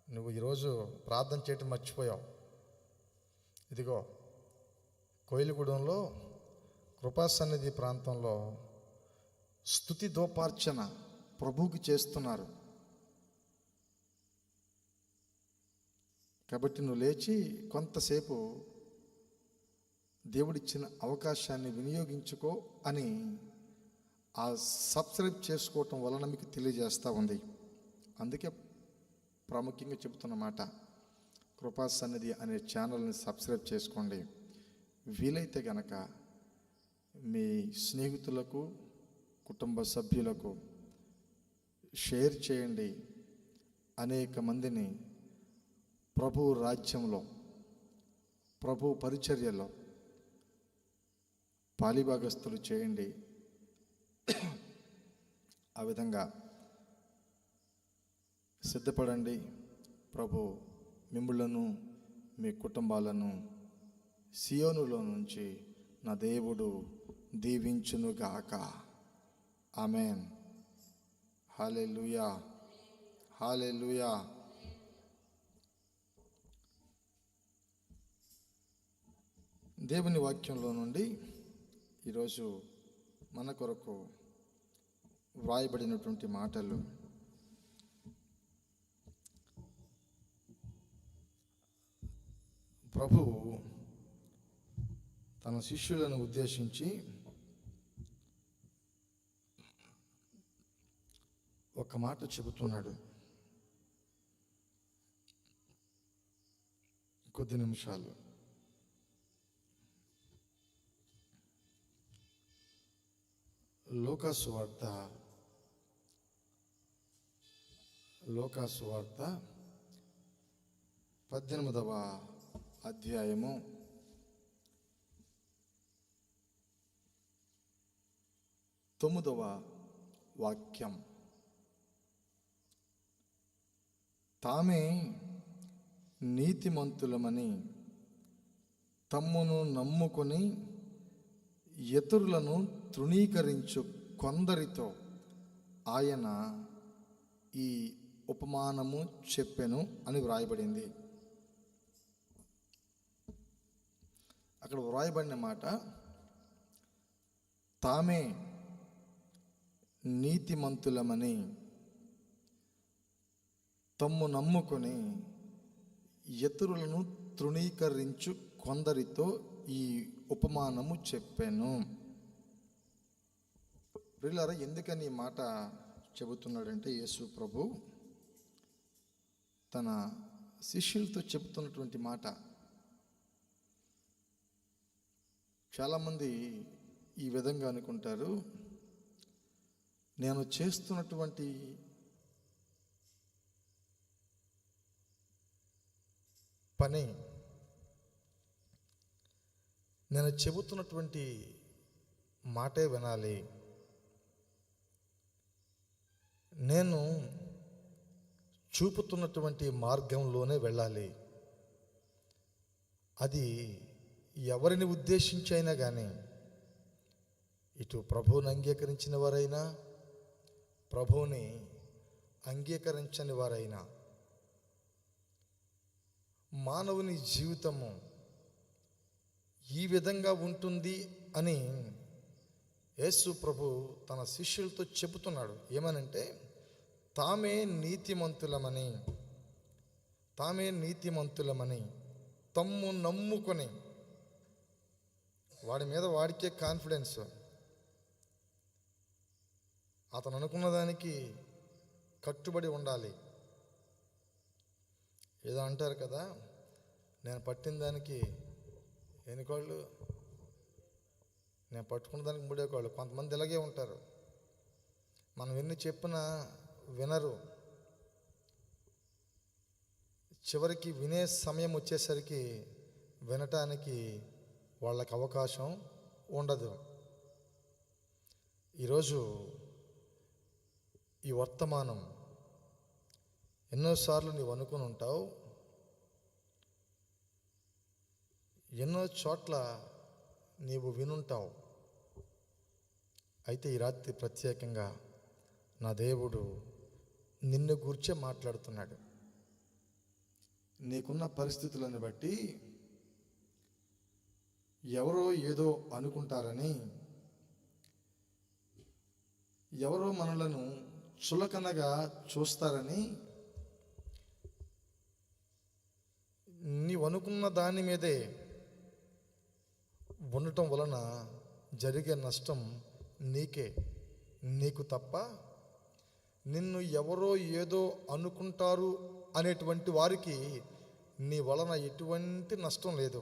నువ్వు ఈరోజు ప్రార్థన చేయటం మర్చిపోయావు, ఇదిగో కోయిలగూడెంలో కృపా సన్నిధి ప్రాంతంలో స్తుతి దోపార్చన ప్రభువుకి చేస్తున్నారు. కాబట్టి నువ్వు లేచి కొంతసేపు దేవుడిచ్చిన అవకాశాన్ని వినియోగించుకో అని ఆ సబ్స్క్రైబ్ చేసుకోవటం వలన మీకు తెలియజేస్తూ ఉంది. అందుకే ప్రాముఖ్యంగా చెబుతున్నమాట, కృపా సన్నిధి అనే ఛానల్ని సబ్స్క్రైబ్ చేసుకోండి. వీలైతే గనక మీ స్నేహితులకు, కుటుంబ సభ్యులకు షేర్ చేయండి. అనేక మందిని ప్రభు రాజ్యంలో, ప్రభు పరిచర్యలో పాలిభాగస్తులు చేయండి. ఆ విధంగా సిద్ధపడండి. ప్రభు మిమ్ములను, మీ కుటుంబాలను సియోనులో నుంచి నా దేవుడు దీవించునుగాక. ఆమెన్. హల్లెలూయా, హల్లెలూయా. దేవుని వాక్యంలో నుండి ఈరోజు మన కొరకు వ్రాయబడినటువంటి మాటలు. ప్రభువు తన శిష్యులను ఉద్దేశించి ఒక మాట చెబుతున్నాడు. కొద్ది నిమిషాలు లూకాసు వార్త 18వ అధ్యాయము 9వ వాక్యం. తామే నీతిమంతులమని తమ్మును నమ్ముకొని ఇతరులను తృణీకరించు కొందరితో ఆయన ఈ ఉపమానము చెప్పెను అని వ్రాయబడింది. అక్కడ వ్రాయబడిన మాట, తామే నీతిమంతులమని తమ్ము నమ్ముకొని ఇతరులను తృణీకరించు కొందరితో ఈ ఉపమానము చెప్పాను. ప్రియులారా, ఎందుకని ఈ మాట చెబుతున్నాడంటే, యేసు ప్రభు తన శిష్యులతో చెబుతున్నటువంటి మాట. చాలామంది ఈ విధంగా అనుకుంటారు, నేను చేస్తున్నటువంటి పని, నేను చెబుతున్నటువంటి మాటే వినాలి, నేను చూపుతున్నటువంటి మార్గంలోనే వెళ్ళాలి. అది ఎవరిని ఉద్దేశించి అయినా కానీ, ఇటు ప్రభువుని అంగీకరించిన వారైనా, ప్రభువుని అంగీకరించని వారైనా, మానవుని జీవితము ఈ విధంగా ఉంటుంది అని యేసు ప్రభు తన శిష్యులతో చెబుతున్నాడు. ఏమనంటే, తామే నీతిమంతులమని తమ్ము నమ్ముకొని, వాడి మీద వాడికే కాన్ఫిడెన్స్, అతను అనుకున్న దానికి కట్టుబడి ఉండాలి. ఏదో అంటారు కదా, నేను పట్టిన దానికి ఎన్ని కాళ్ళు, నేను పట్టుకున్న దానికి 3 కాళ్ళు. కొంతమంది ఇలాగే ఉంటారు, మనం ఎన్ని చెప్పినా వినరు. చివరికి వినే సమయం వచ్చేసరికి వినటానికి వాళ్ళకి అవకాశం ఉండదు. ఈరోజు ఈ వర్తమానం ఎన్నోసార్లు నీవు అనుకుని ఉంటావు, ఎన్నో చోట్ల నీవు వినుంటావు. అయితే ఈ రాత్రి ప్రత్యేకంగా నా దేవుడు నిన్ను గూర్చే మాట్లాడుతున్నాడు. నీకున్న పరిస్థితులను బట్టి ఎవరో ఏదో అనుకుంటారని, ఎవరో మనలను చులకనగా చూస్తారని, నీవు అనుకున్న దాని మీదే ఉండటం వలన జరిగే నష్టం నీకే, నీకు తప్ప నిన్ను ఎవరో ఏదో అనుకుంటారు అనేటువంటి వారికి నీ వలన ఎటువంటి నష్టం లేదు.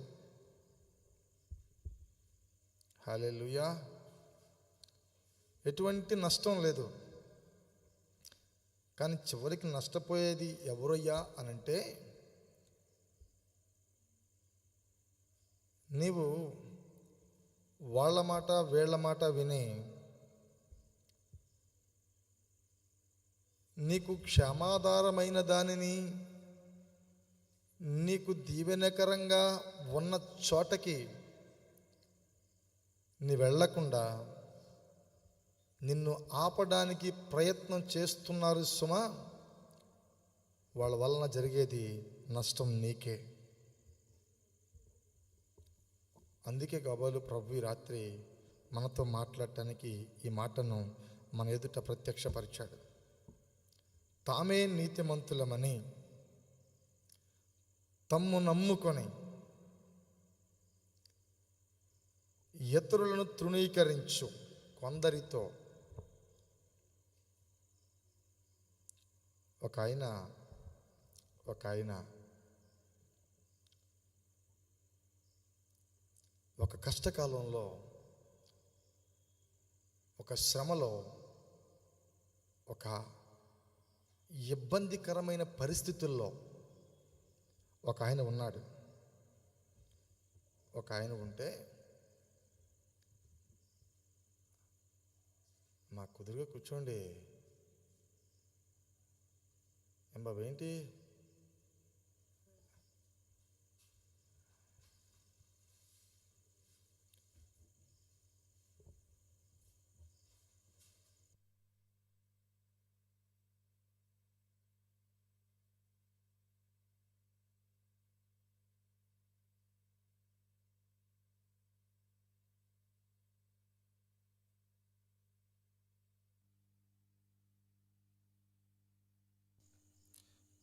హల్లెలూయా. ఎటువంటి నష్టం లేదు. కానీ చివరికి నష్టపోయేది ఎవరయ్యా అనంటే, నీవు వాళ్ళ మాట వీళ్ళ మాట విని నీకు క్షమాధారమైన దానిని, నీకు దీవెనకరంగా ఉన్న చోటకి నీ వెళ్ళకుండా నిన్ను ఆపడానికి ప్రయత్నం చేస్తున్నారు సుమా. వాళ్ళ వలన జరిగేది నష్టం నీకే. అందుకే కాబోలు ప్రభు ఈ రాత్రి మనతో మాట్లాడటానికి ఈ మాటను మన ఎదుట ప్రత్యక్షపరిచాడు. తామే నీతిమంతులమని తమ్ము నమ్ముకొని ఇతరులను తృణీకరించు కొందరితో. ఒక ఆయన ఒక కష్టకాలంలో, ఒక శ్రమలో, ఒక ఇబ్బందికరమైన పరిస్థితుల్లో ఒక ఆయన ఉన్నాడు. ఒక ఆయన ఉంటే, మా కుదురుగా కూర్చోండి, ఏం బాబు ఏంటి,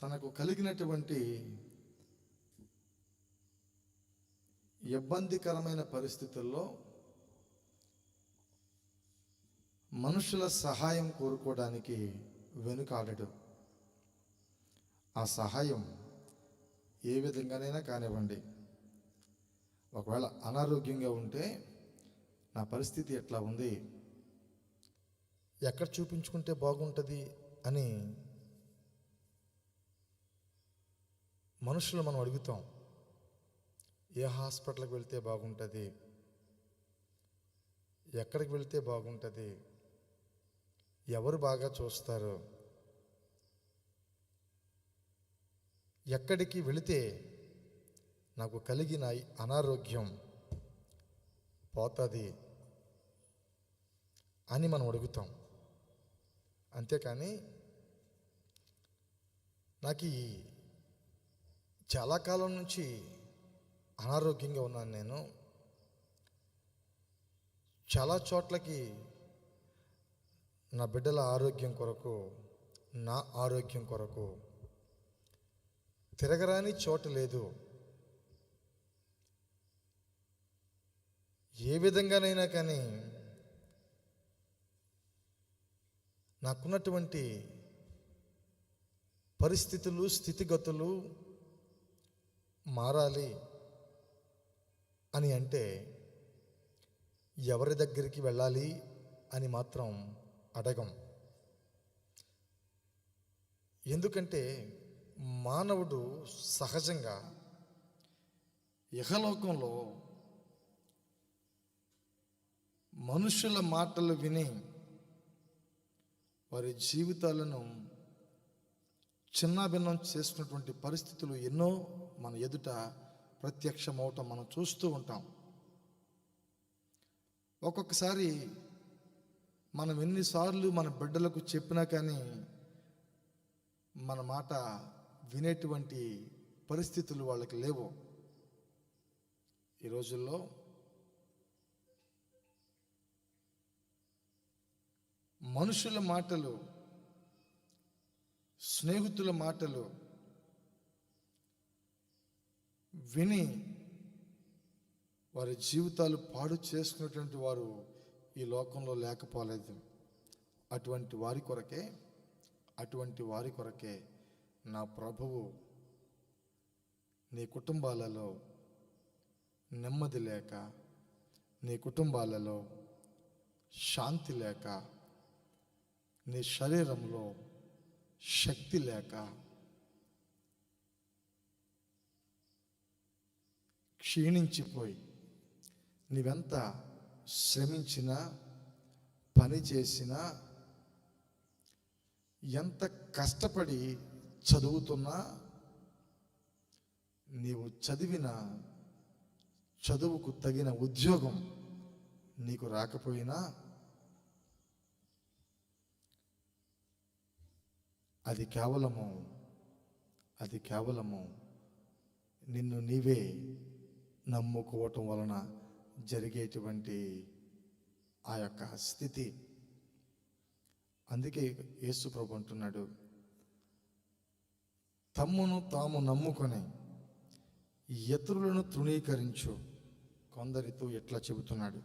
తనకు కలిగినటువంటి ఇబ్బందికరమైన పరిస్థితుల్లో మనుషుల సహాయం కోరుకోవడానికి వెనుకాడడు. ఆ సహాయం ఏ విధంగానైనా కానివ్వండి. ఒకవేళ అనారోగ్యంగా ఉంటే, నా పరిస్థితి ఎట్లా ఉంది, ఎక్కడ చూపించుకుంటే బాగుంటుంది అని మనుషులు మనం అడుగుతాం. ఏ హాస్పిటల్కి వెళ్తే బాగుంటుంది, ఎక్కడికి వెళ్తే బాగుంటుంది, ఎవరు బాగా చూస్తారు, ఎక్కడికి వెళితే నాకు కలిగిన అనారోగ్యం పోతుంది అని మనం అడుగుతాం. అంతేకాని నాకు చాలా కాలం నుంచి అనారోగ్యంగా ఉన్నాను, నేను చాలా చోట్లకి నా బిడ్డల ఆరోగ్యం కొరకు, నా ఆరోగ్యం కొరకు తిరగరాని చోటు లేదు, ఏ విధంగానైనా కానీ నాకున్నటువంటి పరిస్థితులు స్థితిగతులు మారాలి అని అంటే ఎవరి దగ్గరికి వెళ్ళాలి అని మాత్రం అడగం. ఎందుకంటే మానవుడు సహజంగా ఇహలోకంలో మనుషుల మాటలు విని వారి జీవితాలను చిన్నాభిన్నం చేసినటువంటి పరిస్థితులు ఎన్నో మన ఎదుట ప్రత్యక్షమవటం మనం చూస్తూ ఉంటాం. ఒక్కొక్కసారి మనం ఎన్నిసార్లు మన బిడ్డలకు చెప్పినా కానీ మన మాట వినేటువంటి పరిస్థితులు వాళ్ళకి లేవు. ఈ రోజుల్లో మనుషుల మాటలు, స్నేహితుల మాటలు విని వారి జీవితాలు పాడు చేసుకున్నటువంటి వారు ఈ లోకంలో లేకపోలేదు. అటువంటి వారి కొరకే నా ప్రభువు నీ కుటుంబాలలో నెమ్మది లేక, నీ కుటుంబాలలో శాంతి లేక, నీ శరీరంలో శక్తి లేక, క్షీణించిపోయి నీవెంత శ్రమించినా, పని చేసినా, ఎంత కష్టపడి చదువుతున్నా, నీవు చదివిన చదువుకు తగిన ఉద్యోగం నీకు రాకపోయినా అది కేవలము నిన్ను నీవే నమ్ముకోవటం వలన జరిగేటువంటి ఆ యొక్క స్థితి. అందుకే యేసు ప్రభు అంటున్నాడు, తమ్మును తాము నమ్ముకొని ఇతరులను తృణీకరించు. కొందరితో ఎట్లా చెబుతున్నాడు,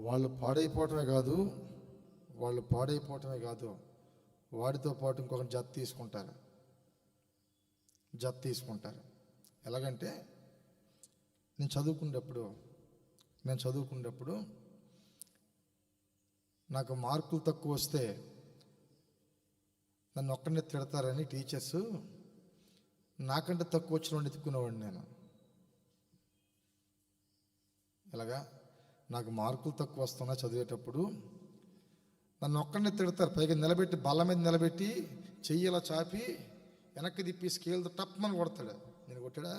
వాళ్ళు పాడైపోవటమే కాదు, వాడితో పాటు ఇంకొక జత తీసుకుంటారు. ఎలాగంటే నేను చదువుకునేటప్పుడు నాకు మార్కులు తక్కువ వస్తే నన్ను ఒక్కడనే తిడతారని టీచర్స్ నాకంటే తక్కువ వచ్చిన వాడిని ఎత్తుకునేవాడిని నేను. ఎలాగా, నాకు మార్కులు తక్కువ వస్తున్నా చదివేటప్పుడు నన్ను ఒక్కడనే తిడతారు. పైగా నిలబెట్టి, బల్ల మీద నిలబెట్టి, చెయ్యి ఇలా చాపి వెనక్కి తిప్పి స్కేల్తో టప్మని కొడతాడు. నేను కొట్టాడా?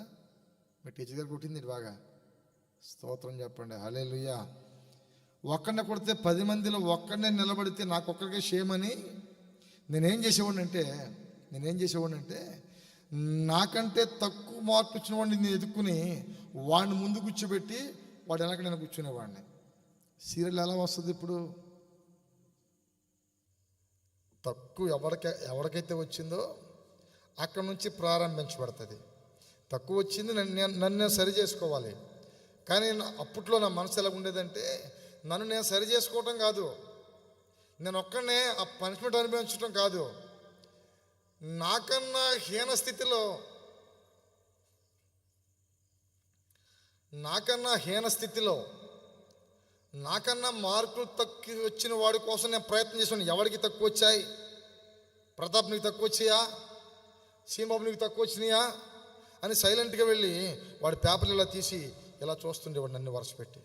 మీ టీచర్ గారు కొట్టింది బాగా. స్తోత్రం చెప్పండి, హల్లెలూయా. ఒక్కడనే కొడితే 10 మందిలో ఒక్కడనే నిలబడితే నాకు ఒక్కడికే షేమ్ అని నేనేం చేసేవాడిని అంటే నాకంటే తక్కువ మార్పు ఇచ్చిన వాడిని నేను ఎదుక్కుని వాడిని ముందు కూర్చోబెట్టి వాడు వెనక నేను కూర్చునేవాడిని. సీరియల్ ఎలా వస్తుంది ఇప్పుడు? తక్కువ ఎవరికైతే వచ్చిందో అక్కడ నుంచి ప్రారంభించబడుతుంది. తక్కువ వచ్చింది నన్ను సరి చేసుకోవాలి. కానీ అప్పట్లో నా మనసు ఎలా ఉండేదంటే, నన్ను నేను సరి చేసుకోవటం కాదు, నేను ఒక్కడనే ఆ పనిష్మెంట్ అనుభవించడం కాదు, నాకన్నా హీన స్థితిలో నాకన్నా మార్కులు తక్కువ వచ్చిన వాడి కోసం నేను ప్రయత్నం చేశాను. ఎవరికి తక్కువ వచ్చాయి? ప్రతాప్ నీకు తక్కువ వచ్చాయా? సీమాబు నీకు తక్కువ వచ్చినాయా అని సైలెంట్గా వెళ్ళి వాడి పేపర్లు ఇలా తీసి ఇలా చూస్తుండేవాడు, నన్ను వరుస పెట్టి.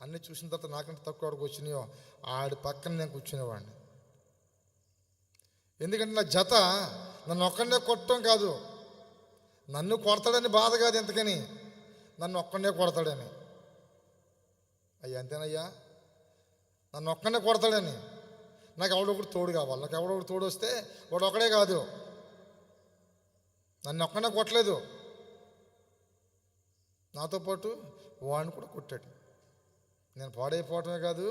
అన్నీ చూసిన తర్వాత నాకంటే తక్కువ వాడికి వచ్చినాయో ఆడి పక్కన నేను కూర్చునేవాడిని. ఎందుకంటే నా జత నన్ను ఒక్కడనే కొట్టడం కాదు, నన్ను కొడతాడని బాధ కాదు, ఎంతకని నన్ను ఒక్కడనే కొడతాడని. అయ్యా అంతేనయ్యా, నన్ను ఒక్కడనే కొడతాడని. నాకు ఎవడొకటి తోడు కావాలి. నాకు ఎవడొకటి తోడు వస్తే వాడు ఒకడే కాదు, నన్ను ఒక్కడనే కొట్టలేదు, నాతో పాటు వాడిని కూడా కొట్టాడు. నేను పాడైపోవటమే కాదు,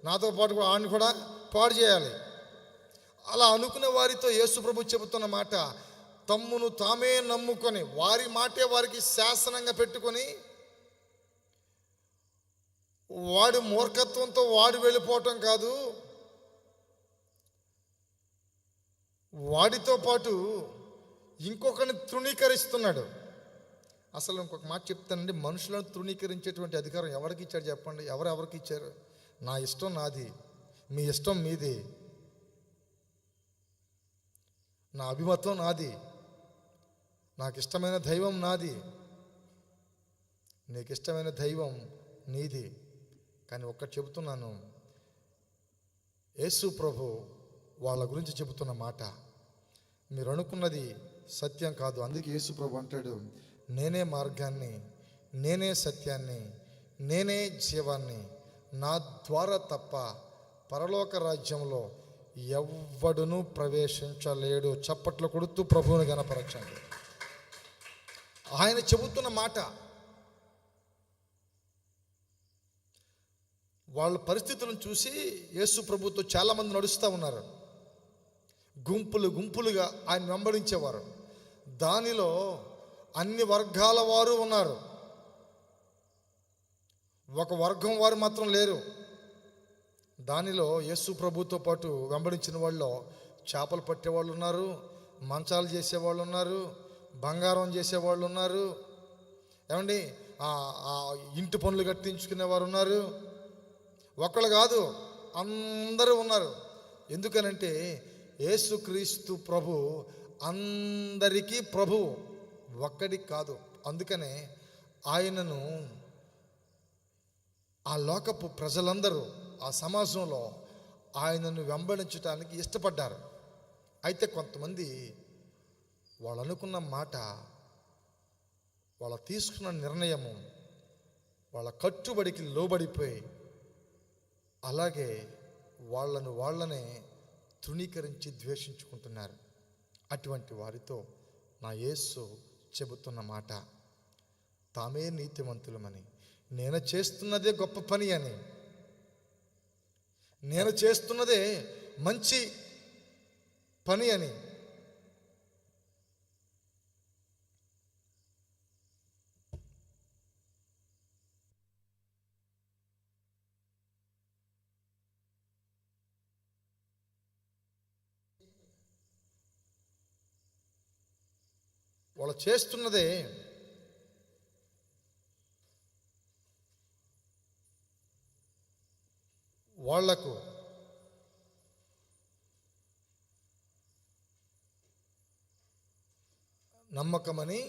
నాతో పాటు వాడిని కూడా పాడు చేయాలి. అలా అనుకునే వారితో యేసు ప్రభు చెబుతున్న మాట, తమ్మును తామే నమ్ముకొని వారి మాటే వారికి శాసనంగా పెట్టుకొని వాడి మూర్ఖత్వంతో వాడు వెళ్ళిపోవటం కాదు, వాడితో పాటు ఇంకొకరిని తృణీకరిస్తున్నాడు. అసలు ఇంకొక మాట చెప్తానండి, మనుషులను తృణీకరించేటువంటి అధికారం ఎవరికి ఇచ్చాడు చెప్పండి? ఎవరికి ఇచ్చారు? నా ఇష్టం నాది, మీ ఇష్టం మీది, నా అభిమతం నాది, నాకు ఇష్టమైన దైవం నాది, నీకు ఇష్టమైన దైవం నీది. కానీ ఒక్కటి చెబుతున్నాను, యేసు ప్రభు వాళ్ళ గురించి చెబుతున్న మాట మీరు అనుకున్నది సత్యం కాదు. అందుకే యేసు ప్రభు అంటాడు, నేనే మార్గాన్ని, నేనే సత్యాన్ని, నేనే జీవాన్ని, నా ద్వారా తప్ప పరలోక రాజ్యంలో ఎవ్వడునూ ప్రవేశించలేడు. చప్పట్లు కొడుతూ ప్రభువుని గణపరచండి. ఆయన చెబుతున్న మాట. వాళ్ళ పరిస్థితులను చూసి యేసు ప్రభుతో చాలామంది నడుస్తూ ఉన్నారు. గుంపులుగా ఆయన వెంబడించేవారు. దానిలో అన్ని వర్గాల వారు ఉన్నారు, ఒక వర్గం వారు మాత్రం లేరు. దానిలో యేసు ప్రభుతో పాటు వెంబడించిన వాళ్ళు చేపలు పట్టేవాళ్ళు ఉన్నారు, మంచాలు చేసేవాళ్ళు ఉన్నారు, బంగారం చేసేవాళ్ళు ఉన్నారు, ఏమండి ఇంటి పనులు కట్టించుకునేవారు ఉన్నారు. ఒకళ్ళు కాదు, అందరూ ఉన్నారు. ఎందుకనంటే యేసుక్రీస్తు ప్రభు అందరికీ ప్రభు, ఒక్కడికి కాదు. అందుకనే ఆయనను ఆ లోకపు ప్రజలందరూ ఆ సమాజంలో ఆయనను వెంబడించడానికి ఇష్టపడ్డారు. అయితే కొంతమంది వాళ్ళు అనుకున్న మాట, వాళ్ళ తీసుకున్న నిర్ణయము, వాళ్ళ కట్టుబడికి లోబడిపోయి అలాగే వాళ్ళనే తృణీకరించి ద్వేషించుకుంటున్నారు. అటువంటి వారితో నా యేసు చెబుతున్న మాట, తామే నీతిమంతులమని, నేను చేస్తున్నదే గొప్ప పని అని, నేను చేస్తున్నదే మంచి పని అని, వాళ్ళు చేస్తున్నదే వాళ్లకు నమ్మకమని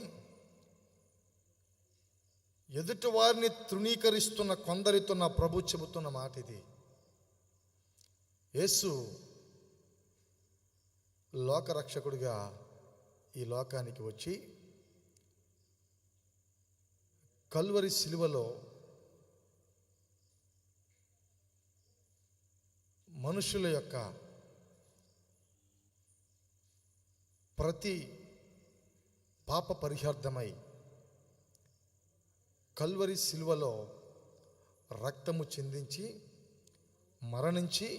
ఎదుటి వారిని తృణీకరిస్తున్న కొందరితో నా ప్రభు చెబుతున్న మాట ఇది. యేసు లోకరక్షకుడిగా ఈ లోకానికి వచ్చి కల్వరి శిలువలో మనుషుల యొక్క ప్రతి పాప పరిహార్థమై కల్వరి శిలువలో రక్తము చిందించి మరణించి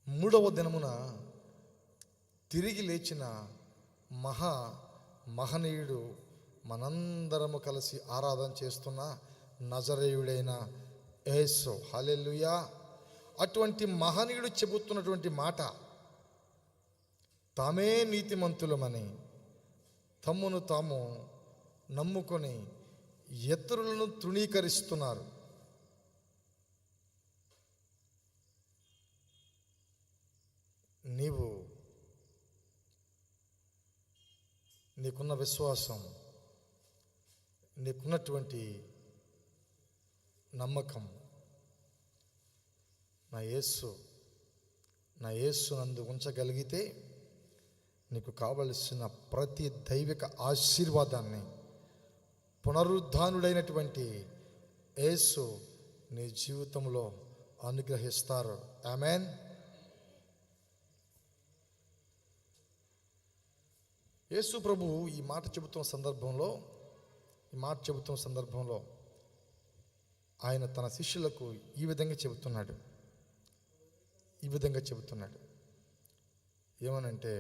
3వ దినమున తిరిగి లేచిన మహనీయుడు, మనందరము కలిసి ఆరాధన చేస్తున్న నజరేయుడైన యేసు. హల్లెలూయా. అటువంటి మహనీయుడు చెబుతున్నటువంటి మాట, తామే నీతిమంతులమని తమ్మును తాము నమ్ముకొని ఇతరులను తృణీకరిస్తున్నారు. నీకున్న విశ్వాసం, నీకున్నటువంటి నమ్మకం నా యేసు నందు ఉంచగలిగితే నీకు కావలసిన ప్రతి దైవిక ఆశీర్వాదాన్ని పునరుద్ధానుడైనటువంటి యేసు నీ జీవితంలో అనుగ్రహిస్తారు. ఆమేన్. యేసు ప్రభు ఈ మాట చెబుతున్న సందర్భంలో ఆయన తన శిష్యులకు ఈ విధంగా చెబుతున్నాడు. ఏమనంటే,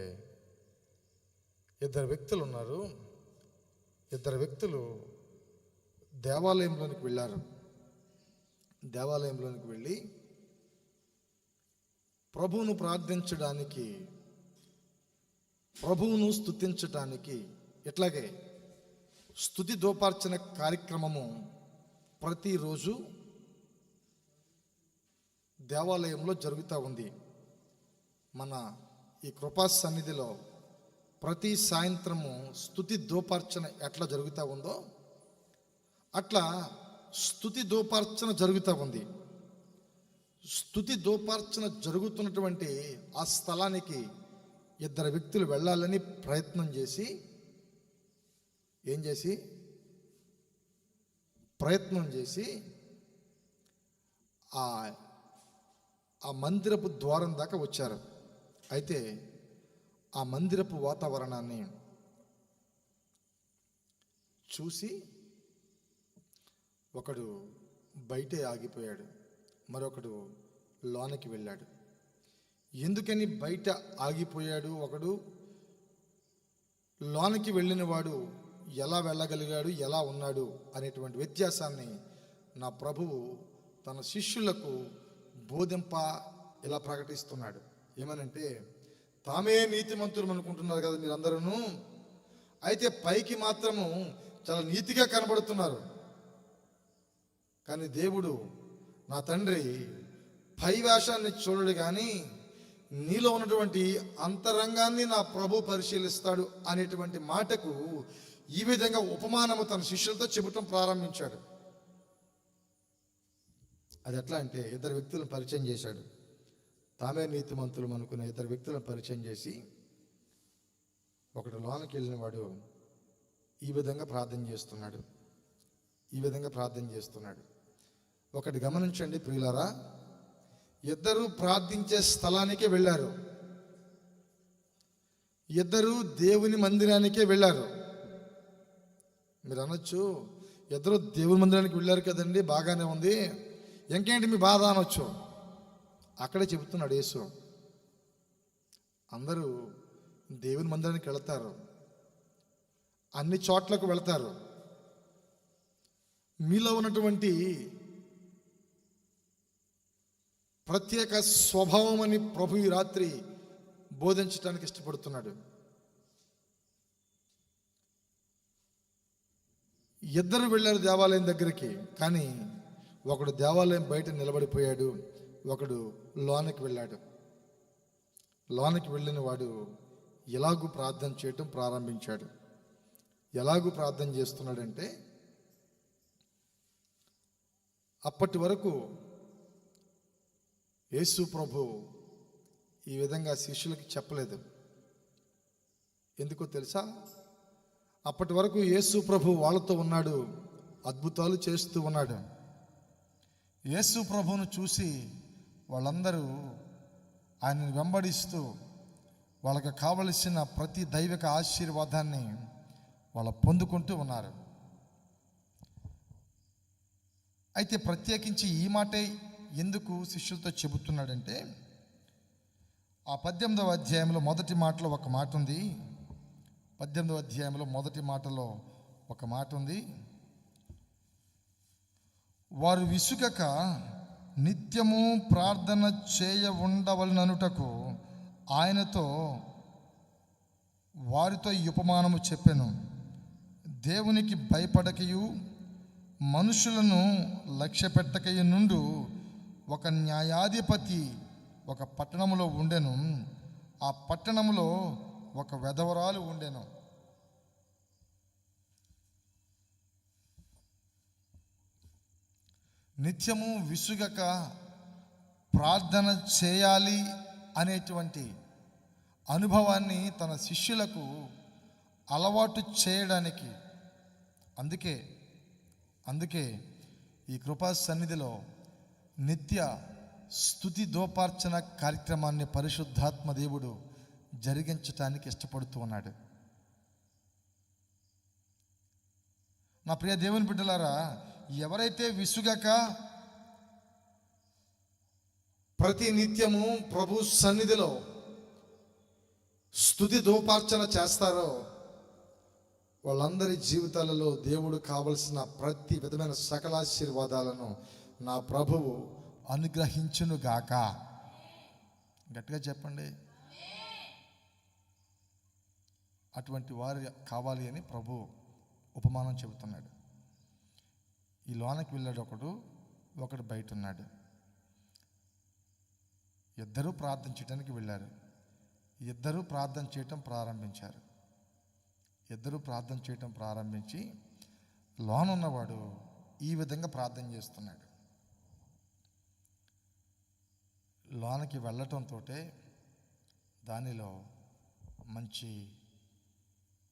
ఇద్దరు వ్యక్తులు దేవాలయంలోనికి వెళ్ళారు. దేవాలయంలోనికి వెళ్ళి ప్రభువును ప్రార్థించడానికి, ప్రభువును స్తుతించటానికి, ఇట్లాగే స్తుతి దోపార్చన కార్యక్రమము ప్రతిరోజు దేవాలయంలో జరుగుతూ ఉంది. మన ఈ కృపా సన్నిధిలో ప్రతి సాయంత్రము స్తుతి దోపార్చన ఎట్లా జరుగుతూ ఉందో అట్లా స్తుతి దోపార్చన జరుగుతూ ఉంది. స్తుతి దోపార్చన జరుగుతున్నటువంటి ఆ స్థలానికి ఇద్దరు వ్యక్తులు వెళ్ళాలని ప్రయత్నం చేసి ఆ మందిరపు ద్వారం దాకా వచ్చారు. అయితే ఆ మందిరపు వాతావరణాన్ని చూసి ఒకడు బయటే ఆగిపోయాడు, మరొకడు లోనికి వెళ్ళాడు. ఎందుకని బయట ఆగిపోయాడు ఒకడు, లోనికి వెళ్ళిన వాడు ఎలా వెళ్ళగలిగాడు, ఎలా ఉన్నాడు అనేటువంటి వ్యత్యాసాన్ని నా ప్రభువు తన శిష్యులకు బోధింప ఇలా ప్రకటిస్తున్నాడు. ఏమనంటే, తామే నీతిమంతులు అనుకుంటున్నారు కదా మీరందరూ, అయితే పైకి మాత్రము చాలా నీతిగా కనబడుతున్నారు. కానీ దేవుడు, నా తండ్రి, పై వేషాన్ని చూడడు కానీ నీలో ఉన్నటువంటి అంతరంగాన్ని నా ప్రభు పరిశీలిస్తాడు అనేటువంటి మాటకు ఈ విధంగా ఉపమానము తన శిష్యులతో చెప్పటం ప్రారంభించాడు. అది ఎట్లా అంటే, ఇద్దరు వ్యక్తులను పరిచయం చేశాడు. తామే నీతిమంతులు అనుకునే ఇద్దరు వ్యక్తులను పరిచయం చేసి, ఒకడు లోనికి వెళ్ళిన వాడు ఈ విధంగా ప్రార్థన చేస్తున్నాడు. ఒకటి గమనించండి ప్రియులారా, ఇద్దరు ప్రార్థించే స్థలానికే వెళ్ళారు, ఇద్దరు దేవుని మందిరానికే వెళ్ళారు. మీరు అనొచ్చు, ఇద్దరు దేవుని మందిరానికి వెళ్ళారు కదండి, బాగానే ఉంది, ఇంకేంటి మీ బాధ అనొచ్చు. అక్కడే చెబుతున్నాడు యేసు, అందరూ దేవుని మందిరానికి వెళతారు, అన్ని చోట్లకు వెళతారు. మీలో ఉన్నటువంటి ప్రత్యేక స్వభావం అని ప్రభు ఈ రాత్రి బోధించడానికి ఇష్టపడుతున్నాడు. ఇద్దరు వెళ్ళారు దేవాలయం దగ్గరికి, కానీ ఒకడు దేవాలయం బయట నిలబడిపోయాడు, ఒకడు లోనికి వెళ్ళాడు. లోనికి వెళ్ళిన వాడు ఎలాగూ ప్రార్థన చేయటం ప్రారంభించాడు. ఎలాగూ ప్రార్థన చేస్తున్నాడంటే, అప్పటి వరకు యేసు ప్రభు ఈ విధంగా శిష్యులకి చెప్పలేదు. ఎందుకో తెలుసా? అప్పటి వరకు యేసు ప్రభు వాళ్ళతో ఉన్నాడు, అద్భుతాలు చేస్తూ ఉన్నాడు. యేసు ప్రభువును చూసి వాళ్ళందరూ ఆయనను వెంబడిస్తూ వాళ్ళకి కావలసిన ప్రతి దైవిక ఆశీర్వాదాన్ని వాళ్ళు పొందుకుంటూ ఉన్నారు. అయితే ప్రత్యేకించి ఈ మాటే ఎందుకు శిష్యులతో చెబుతున్నాడంటే, ఆ 18వ అధ్యాయంలో మొదటి మాటలో ఒక మాట ఉంది. 18వ అధ్యాయంలో మొదటి మాటలో ఒక మాట ఉంది. వారు విసుగక నిత్యము ప్రార్థన చేయ ఉండవలననుటకు ఆయనతో వారితో ఈ ఉపమానము చెప్పెను. దేవునికి భయపడకయు మనుషులను లక్ష్య పెట్టకయు నుండు ఒక న్యాయాధిపతి ఒక పట్టణములో ఉండెను. ఆ పట్టణములో ఒక వెధవరాలు ఉండెను. నిత్యము విసుగక ప్రార్థన చేయాలి అనేటువంటి అనుభవాన్ని తన శిష్యులకు అలవాటు చేయడానికి, అందుకే ఈ కృపా సన్నిధిలో నిత్య స్తుతి దోపార్చన కార్యక్రమాన్ని పరిశుద్ధాత్మ దేవుడు జరిగించటానికి ఇష్టపడుతూ ఉన్నాడు. నా ప్రియ దేవుని బిడ్డలారా, ఎవరైతే విసుగక ప్రతి నిత్యము ప్రభు సన్నిధిలో స్తుతి దోపార్చన చేస్తారో వాళ్ళందరి జీవితాలలో దేవుడు కావలసిన ప్రతి విధమైన సకలాశీర్వాదాలను నా ప్రభువు అనుగ్రహించునుగాక. గట్టిగా చెప్పండి. అటువంటి వారు కావాలి అని ప్రభు ఉపమానం చెబుతున్నాడు. ఈ లోనకి వెళ్ళాడు ఒకడు బయట ఉన్నాడు. ఇద్దరూ ప్రార్థన చేయడానికి వెళ్ళారు. ఇద్దరూ ప్రార్థన చేయటం ప్రారంభించారు. ఇద్దరూ ప్రార్థన చేయటం ప్రారంభించి లోన ఉన్నవాడు ఈ విధంగా ప్రార్థన చేస్తున్నాడు. లోనకి వెళ్ళటంతో దానిలో మంచి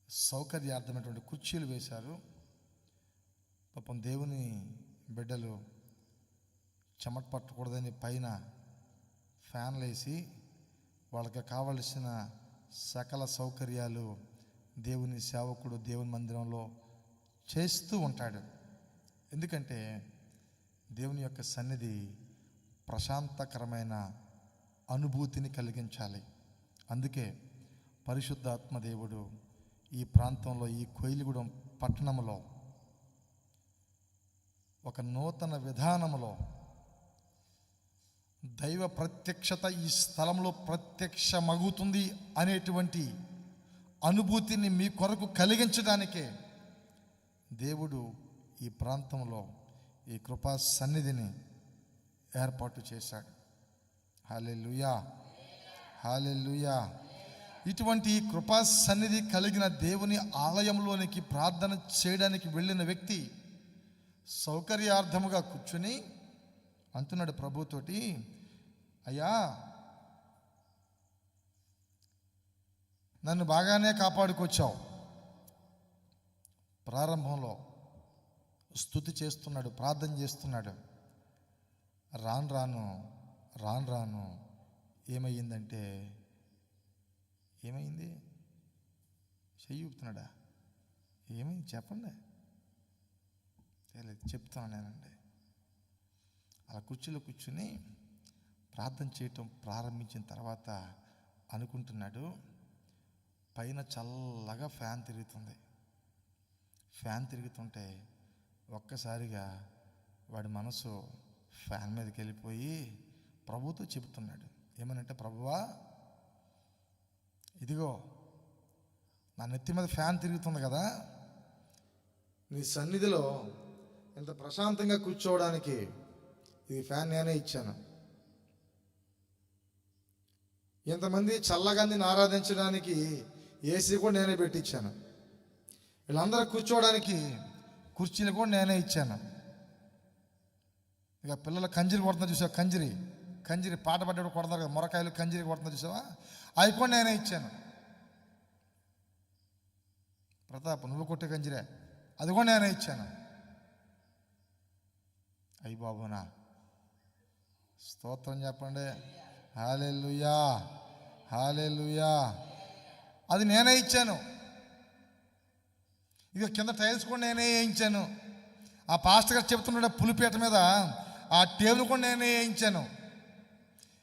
సౌకర్యార్థమైనటువంటి కుర్చీలు వేశారు. పాపం దేవుని బిడ్డలు చెమట పట్టకూడదని పైన ఫ్యాన్లు వేసి వాళ్ళకి కావలసిన సకల సౌకర్యాలు దేవుని సేవకుడు దేవుని మందిరంలో చేస్తూ ఉంటాడు. ఎందుకంటే దేవుని యొక్క సన్నిధి ప్రశాంతకరమైన అనుభూతిని కలిగించాలి. అందుకే పరిశుద్ధాత్మ దేవుడు ఈ ప్రాంతంలో, ఈ కోయిలగూడెం పట్టణంలో ఒక నూతన విధానంలో దైవ ప్రత్యక్షత ఈ స్థలంలో ప్రత్యక్షమగుతుంది అనేటువంటి అనుభూతిని మీ కొరకు కలిగించడానికే దేవుడు ఈ ప్రాంతంలో ఈ కృపా సన్నిధిని ఏర్పాటు చేశాడు. హల్లెలూయా, హల్లెలూయా. ఇటువంటి కృపా సన్నిధి కలిగిన దేవుని ఆలయంలోనికి ప్రార్థన చేయడానికి వెళ్ళిన వ్యక్తి సౌకర్యార్థముగా కూర్చుని అంటున్నాడు ప్రభుతోటి, అయ్యా నన్ను బాగానే కాపాడుకొచ్చావు. ప్రారంభంలో స్తుతి చేస్తున్నాడు, ప్రార్థన చేస్తున్నాడు. రాను రాను ఏమయ్యిందంటే, ఏమైంది? చెయ్యి ఊపుతున్నాడా? ఏమైంది చెప్పండి. చెప్తాను నేనండి. అలా కుర్చీలో కూర్చుని ప్రార్థన చేయటం ప్రారంభించిన తర్వాత అనుకుంటున్నాడు, పైన చల్లగా ఫ్యాన్ తిరుగుతుంది. ఫ్యాన్ తిరుగుతుంటే ఒక్కసారిగా వాడి మనసు ఫ్యాన్ మీదకి వెళ్ళిపోయి ప్రభుతో చెబుతున్నాడు. ఏమనంటే, ప్రభువా ఇదిగో నా నెత్తి మీద ఫ్యాన్ తిరుగుతుంది కదా, నీ సన్నిధిలో ఇంత ప్రశాంతంగా కూర్చోవడానికి ఈ ఫ్యాన్ నేనే ఇచ్చాను. ఇంతమంది చల్లగా నిన్ను ఆరాధించడానికి ఏసీ కూడా నేనే పెట్టించాను. వీళ్ళందరూ కూర్చోవడానికి కుర్చీలు కూడా నేనే ఇచ్చాను. ఇక పిల్లలు కంజిరి కొడుతున్నా చూసావా? కంజిరి పాట పడ్డప్పుడు కొడతారు కదా, మొరకాయలు కంజిరి కొడుతున్నా చూసావా? అవి కూడా నేనే ఇచ్చాను. ప్రతాప్ నువ్వు కొట్టే కంజిరే, అది కూడా నేనే ఇచ్చాను. అయ్యి బాబునా స్తోత్రం చెప్పండి. హల్లెలూయా, హల్లెలూయా. అది నేనే ఇచ్చాను. ఇక కింద టైల్స్ కూడా నేనే వేయించాను. ఆ పాస్టర్ గారు చెప్తున్నాడు పులిపేట మీద ఆ టేబుల్ కూడా నేనే వేయించాను.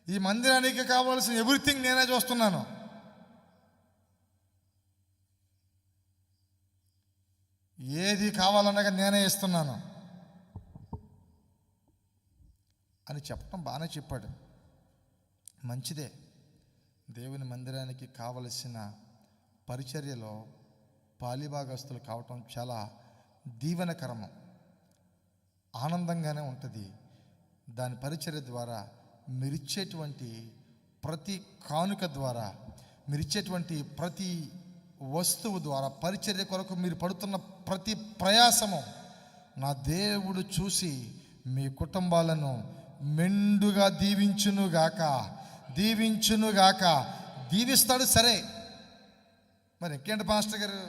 ఈ మందిరానికి కావాల్సిన ఎవ్రీథింగ్ నేనే చూస్తున్నాను. ఏది కావాలన్నాక నేనే ఇస్తున్నాను అని చెప్పడం బాగానే చెప్పాడు. మంచిదే. దేవుని మందిరానికి కావలసిన పరిచర్యలో పాలిభాగస్తులు కావటం చాలా దీవెనకరము, ఆనందంగానే ఉంటుంది. దాని పరిచర్య ద్వారా మీరిచ్చేటువంటి ప్రతి కానుక ద్వారా, మీరిచ్చేటువంటి ప్రతి వస్తువు ద్వారా, పరిచర్య కొరకు మీరు పడుతున్న ప్రతి ప్రయాసము నా దేవుడు చూసి మీ కుటుంబాలను మెండుగా దీవించునుగాక. దీవిస్తాడు. సరే మరి ఇంకేంటి పాస్టర్ గారు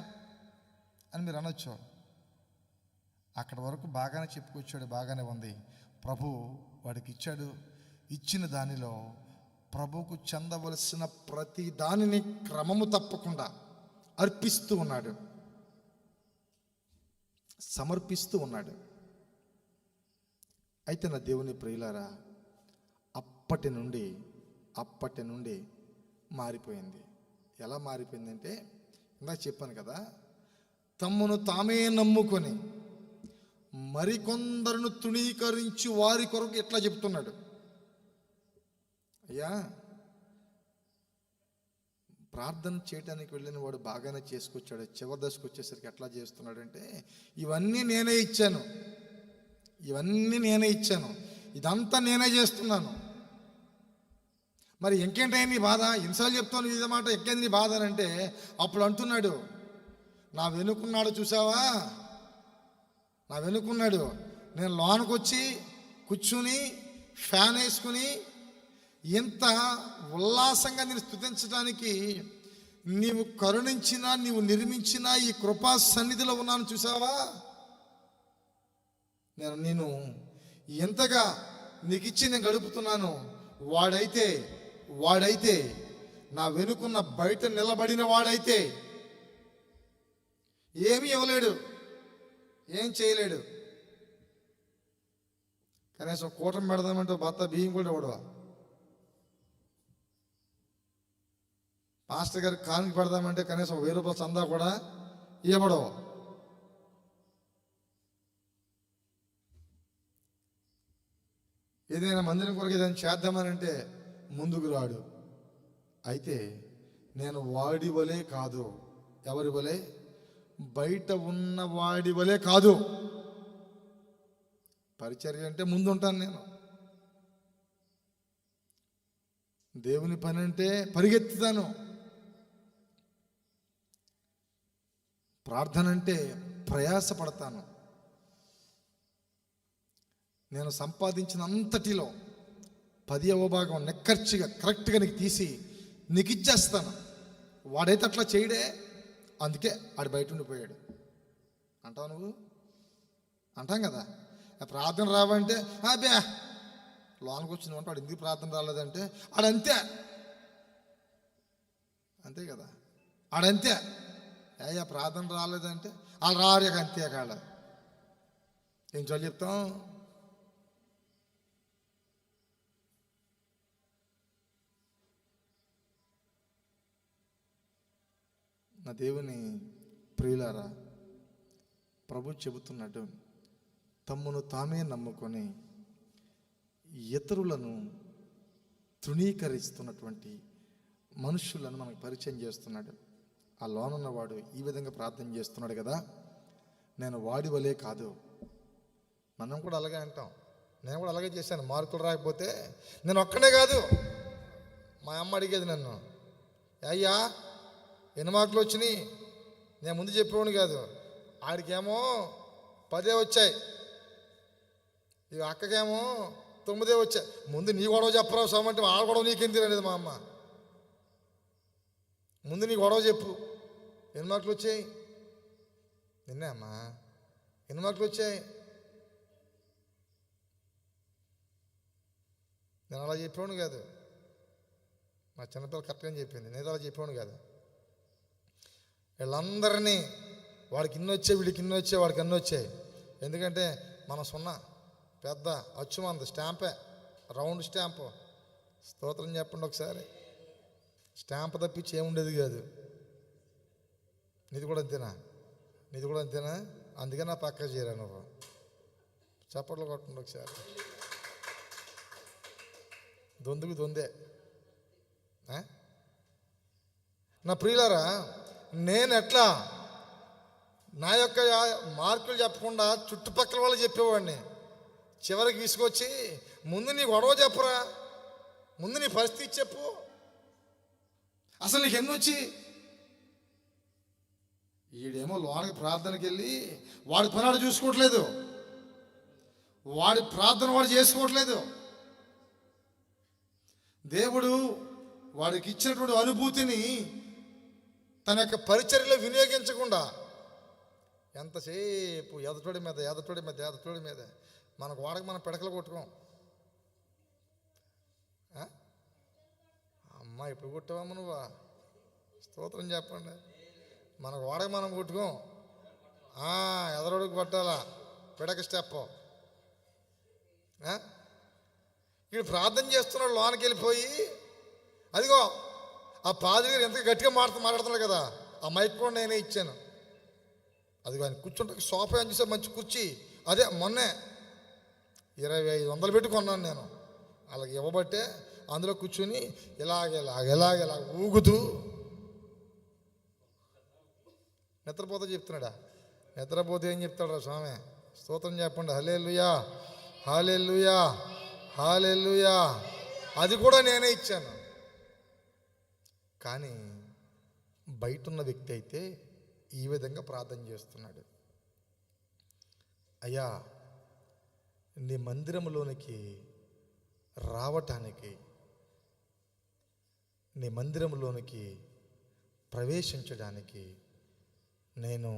అని మీరు అనొచ్చు. అక్కడి వరకు బాగానే చెప్పుకొచ్చాడు, బాగానే ఉంది. ప్రభు వాడికి ఇచ్చాడు. ఇచ్చిన దానిలో ప్రభువుకు చెందవలసిన ప్రతి దానిని క్రమము తప్పకుండా అర్పిస్తూ ఉన్నాడు, సమర్పిస్తూ ఉన్నాడు. అయితే నా దేవుని ప్రియులారా, అప్పటి నుండి మారిపోయింది. ఎలా మారిపోయిందంటే, ఇందాక చెప్పాను కదా, తమ్మును తామే నమ్ముకొని మరికొందరును తృణీకరించి వారి కొరకు ఇట్లా చెప్తున్నాడు. అయ్యా, ప్రార్థన చేయడానికి వెళ్ళిన వాడు బాగానే చేసుకొచ్చాడు, చివరి దశకు వచ్చేసరికి ఎట్లా చేస్తున్నాడంటే, ఇవన్నీ నేనే ఇచ్చాను, ఇదంతా నేనే చేస్తున్నాను, మరి ఇంకేంటైనా నీ బాధ, ఇన్సార్లు చెప్తాను ఇదే మాట, ఇంకేంది నీ బాధ అని అంటే, అప్పుడు అంటున్నాడు, నా వెనుకున్నాడు చూసావా, నా వెనుకున్నాడు, నేను లోనకు వచ్చి కూర్చుని ఫ్యాన్ వేసుకుని ఇంత ఉల్లాసంగా నేను స్తుతించడానికి నీవు కరుణించిన, నీవు నిర్మించిన ఈ కృపా సన్నిధిలో ఉన్నాను చూసావా, నేను ఎంతగా నీకు ఇచ్చి నేను గడుపుతున్నాను. వాడైతే నా వెనుకున్న బయట నిలబడిన వాడైతే ఏమీ ఇవ్వలేడు, ఏం చేయలేడు. కనీసం కూటమి పెడదామంటే భర్త బియ్యం కూడా ఇవ్వడవా, మాస్టర్ గారికి కానుక పెడదామంటే కనీసం 1000 రూపాయల చందా కూడా ఇవ్వడవు. ఏదైనా మందిరం కొరకు ఏదైనా చేద్దామనంటే ముందుకు రాడు. అయితే నేను వాడి వలే కాదు, ఎవరి వలే, బయట ఉన్న వాడి వలే కాదు, పరిచర్య అంటే ముందుంటాను నేను, దేవుని పని అంటే పరిగెత్తుతాను, ప్రార్థన అంటే ప్రయాసపడతాను. నేను సంపాదించిన అంతటిలో 10వ భాగం నెక్కర్చిగా కరెక్ట్గా నీకు తీసి నీకు ఇచ్చేస్తాను. వాడైతే అట్లా చేయడే, అందుకే ఆడు బయట ఉండిపోయాడు అంటావు నువ్వు, అంటాం కదా. ప్రార్థన రావంటే అబ్బే లోనికి వచ్చింది అంటే వాడు ఎందుకు ప్రార్థన రాలేదంటే ఆడంతే, అంతే కదా, ఆడంతే. అయ్యా ప్రార్థన రాలేదంటే వాళ్ళు రారు అంతే కాళ్ళ ఏం చోళ్ళు చెప్తాం. నా దేవుని ప్రియులారా, ప్రభు చెబుతున్నాడు, తమ్మును తామే నమ్ముకొని ఇతరులను తృణీకరిస్తున్నటువంటి మనుషులను మనకు పరిచయం చేస్తున్నాడు. ఆ లోనున్నవాడు ఈ విధంగా ప్రార్థన చేస్తున్నాడు కదా, నేను వాడి వలే కాదు. మనం కూడా అలాగే అంటాం, నేను కూడా అలాగే చేశాను. మార్కులు రాకపోతే నేను ఒక్కడే కాదు, మా అమ్మ అడిగేది నన్ను, అయ్యా ఎన్ని మార్కులు వచ్చినాయి, నేను ముందు చెప్పేవాడిని కాదు, ఆడికేమో 10 వచ్చాయి, ఇక అక్కకేమో 9 వచ్చాయి, ముందు నీ గొడవ చెప్పరావు సోమంటే ఆడ గొడవ నీకెందుకు అనేది మా అమ్మ, ముందు నీ గొడవ చెప్పు, ఎన్ని మార్కులు వచ్చాయి, నిన్నే అమ్మా ఎన్ని మార్కులు వచ్చాయి. నేను అలా చెప్పేవాడిని కాదు, మా చిన్నపిల్ల కరెక్ట్గా చెప్పింది, నేను అలా చెప్పేవాడిని కాదు. వీళ్ళందరినీ వాడికి ఇన్ని వచ్చాయి, వీడికి ఇన్ని వచ్చాయి, వాడికి అన్ని వచ్చాయి. ఎందుకంటే మన సున్నా పెద్ద అచ్చుమంది స్టాంపే, రౌండ్ స్టాంపు. స్తోత్రం చెప్పండి ఒకసారి. స్టాంప్ తప్పించి ఏముండేది కాదు. నీది కూడా అంతేనా, అందుకే నా పక్క చేరా నువ్వు. చప్పట్లు కొట్టండి ఒకసారి. దొందుకు దొందే. నా ప్రియులారా, నేను ఎట్లా నా యొక్క మార్కులు చెప్పకుండా చుట్టుపక్కల వాళ్ళు చెప్పేవాడిని. చివరికి తీసుకొచ్చి ముందు నీ గొడవ చెప్పరా, ముందు నీ పరిస్థితి చెప్పు, అసలు నీకు ఎన్ని వచ్చి. ఈడేమో లోనకి ప్రార్థనకి వెళ్ళి వాడి పనాడు చూసుకోవట్లేదు, వాడి ప్రార్థన వాడు చేసుకోవట్లేదు. దేవుడు వాడికి ఇచ్చినటువంటి అనుభూతిని తన యొక్క పరిచర్యలో వినియోగించకుండా ఎంతసేపు ఎదటోడి మీద మనకు వాడక మనం పిడకలు కొట్టుకోం. అమ్మా ఎప్పుడు కొట్టావమ్మ నువ్వా, స్తోత్రం చెప్పండి. మనకు వాడక మనం కొట్టుకోం, ఎదరోడికి కొట్టాలా పిడక స్టెప్. వీడు ప్రార్థన చేస్తున్నాడు, లోనికి వెళ్ళిపోయి అదిగో ఆ పాదిరి గారు ఎంత గట్టిగా మాట్లాడుతున్నాడు కదా, ఆ మైక్ కూడా నేనే ఇచ్చాను. అదిగో ఆయన కూర్చుంటే సోఫా అని చూసా, మంచి కుర్చీ, ఆ అదే మొన్నే 2500 పెట్టి కొన్నాను నేను. వాళ్ళకి ఇవ్వబట్టే అందులో కూర్చుని ఇలాగ ఊగుతూ నిద్రపోతే చెప్తున్నాడా? నిద్రపోతే ఏం చెప్తాడు రా స్వామి? స్తోత్రం చెప్పండి. హల్లెలూయా, హల్లెలూయా, హల్లెలూయా. అది కూడా నేనే ఇచ్చాను. కానీ బయట ఉన్న వ్యక్తి అయితే ఈ విధంగా ప్రార్థన చేస్తున్నాడు. అయ్యా, నీ మందిరంలోనికి రావటానికి, నీ మందిరంలోనికి ప్రవేశించడానికి నేను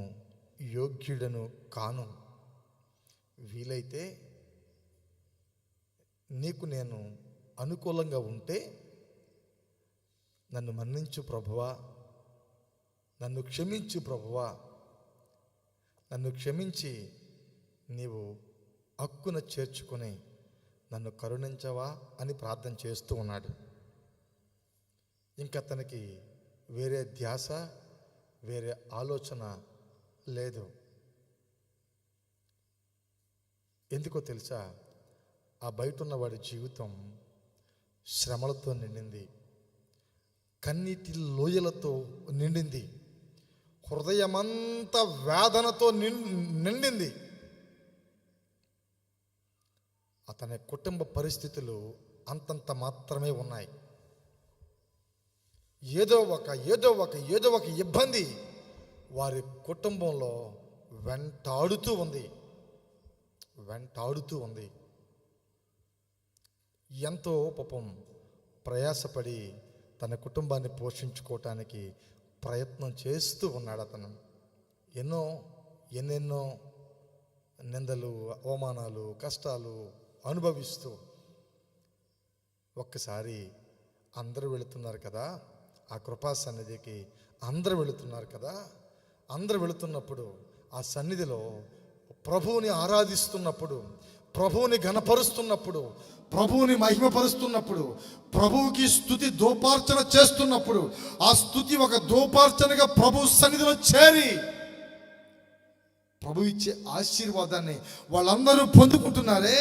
యోగ్యుడను కాను. వీలైతే నీకు నేను అనుకూలంగా ఉంటే నన్ను మన్నించు ప్రభువా, నన్ను క్షమించు ప్రభువా, నన్ను క్షమించి నీవు హక్కున చేర్చుకొని నన్ను కరుణించవా అని ప్రార్థన చేస్తూ ఉన్నాడు. ఇంక అతనికి వేరే ధ్యాస, వేరే ఆలోచన లేదు. ఎందుకో తెలుసా? ఆ బయట ఉన్నవాడి జీవితం శ్రమలతో నిండింది, కన్నీటి లోయలతో నిండింది, హృదయమంతా వేదనతో నిండింది. అతని కుటుంబ పరిస్థితులు అంతంత మాత్రమే ఉన్నాయి. ఏదో ఒక ఇబ్బంది వారి కుటుంబంలో వెంటాడుతూ ఉంది. ఎంతో పాపం ప్రయాసపడి తన కుటుంబాన్ని పోషించుకోవటానికి ప్రయత్నం చేస్తూ ఉన్నాడు అతను. ఎన్నెన్నో నిందలు, అవమానాలు, కష్టాలు అనుభవిస్తూ ఒక్కసారి అందరూ వెళుతున్నారు కదా ఆ కృపా సన్నిధికి, అందరూ వెళుతున్నారు కదా. అందరూ వెళుతున్నప్పుడు ఆ సన్నిధిలో ప్రభువుని ఆరాధిస్తున్నప్పుడు, ప్రభువుని ఘనపరుస్తున్నప్పుడు, ప్రభువుని మహిమపరుస్తున్నప్పుడు, ప్రభువుకి స్తుతి దోపార్చన చేస్తున్నప్పుడు, ఆ స్తుతి ఒక దోపార్చనగా ప్రభు సన్నిధిలో చేరి ప్రభు ఇచ్చే ఆశీర్వాదాన్ని వాళ్ళందరూ పొందుకుంటున్నారే,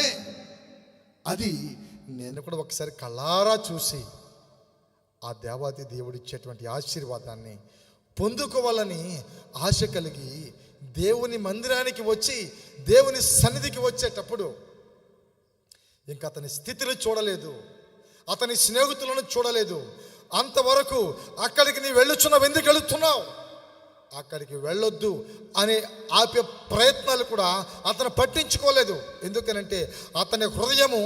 అది నేను కూడా ఒకసారి కళ్ళారా చూసి ఆ దేవాది దేవుడిచ్చేటువంటి ఆశీర్వాదాన్ని పొందుకోవాలని ఆశ కలిగి దేవుని మందిరానికి వచ్చి దేవుని సన్నిధికి వచ్చేటప్పుడు ఇంకా అతని స్థితిని చూడలేదు, అతని స్నేహితులను చూడలేదు. అంతవరకు అక్కడికి నీ వెళ్ళుచున్నావు, ఎందుకు వెళుతున్నావు, అక్కడికి వెళ్ళొద్దు అనే ఆపే ప్రయత్నాలు కూడా అతను పట్టించుకోలేదు. ఎందుకనంటే అతని హృదయము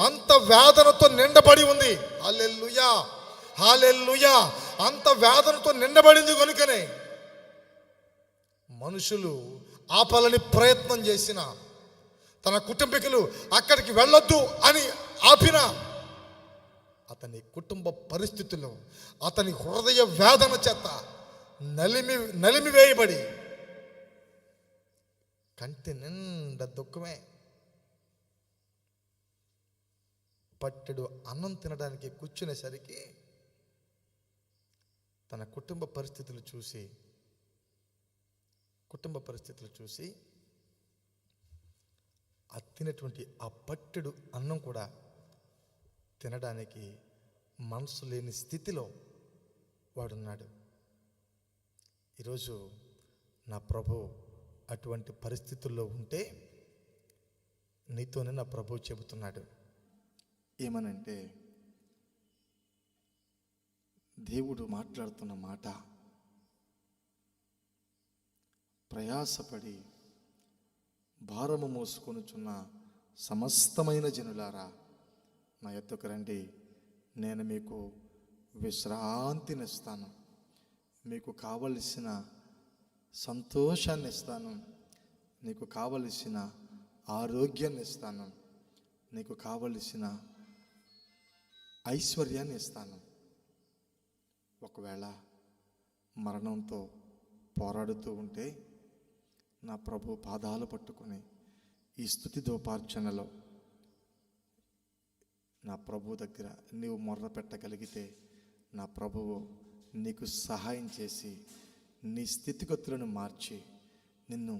అంత వేదనతో నిండబడి ఉంది. హల్లెలూయా, హల్లెలూయా. అంత వేదనతో నిండబడింది కనుకనే మనుషులు ఆపాలని ప్రయత్నం చేసిన, తన కుటుంబీకులు అక్కడికి వెళ్ళొద్దు అని ఆపిన, అతని కుటుంబ పరిస్థితుల్లో అతని హృదయ వేదన చేత నలిమివేయబడి కంటి నిండా దుఃఖమే. పట్టెడు అన్నం తినడానికి కూర్చునేసరికి తన కుటుంబ పరిస్థితులు చూసి ఆ తినేటువంటి ఆ పట్టెడు అన్నం కూడా తినడానికి మనసు లేని స్థితిలో వాడున్నాడు. ఈరోజు నా ప్రభు అటువంటి పరిస్థితుల్లో ఉంటే నీతోనే నా ప్రభు చెబుతున్నాడు. ఏమనంటే, దేవుడు మాట్లాడుతున్న మాట, ప్రయాసపడి భారము మోసుకొనుచున్న సమస్తమైన జనులారా నా యొద్దకు రండి, నేను మీకు విశ్రాంతినిస్తాను, మీకు కావలసిన సంతోషాన్ని ఇస్తాను, నీకు కావలసిన ఆరోగ్యాన్ని ఇస్తాను, నీకు కావలసిన ఐశ్వర్యాన్ని ఇస్తాను. ఒకవేళ మరణంతో పోరాడుతూ ఉంటే నా ప్రభు పాదాలు పట్టుకొని ఈ స్తుతి దోపార్చనలో నా ప్రభు దగ్గర నీవు మొర్ర పెట్టగలిగితే నా ప్రభువు నీకు సహాయం చేసి నీ స్థితిగతులను మార్చి నిన్ను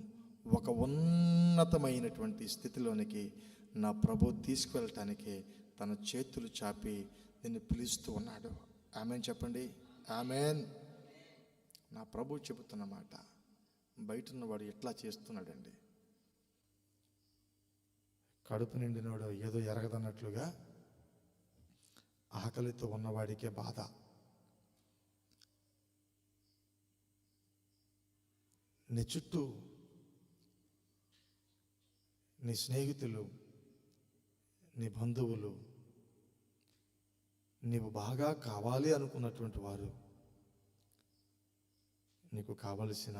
ఒక ఉన్నతమైనటువంటి స్థితిలోనికి నా ప్రభు తీసుకువెళ్ళటానికి తన చేతులు చాపి నిన్ను పిలుస్తూ ఉన్నాడు. ఆమెన్ చెప్పండి, ఆమెన్. నా ప్రభు చెబుతున్న మాట. బయట ఉన్నవాడు ఎట్లా చేస్తున్నాడండి? కడుపు నిండినవాడు ఏదో ఎరగదన్నట్లుగా ఆకలితో ఉన్నవాడికే బాధ. నీ చుట్టూ నీ స్నేహితులు, నీ బంధువులు, నీవు బాగా కావాలి అనుకున్నటువంటి వారు నీకు కావలసిన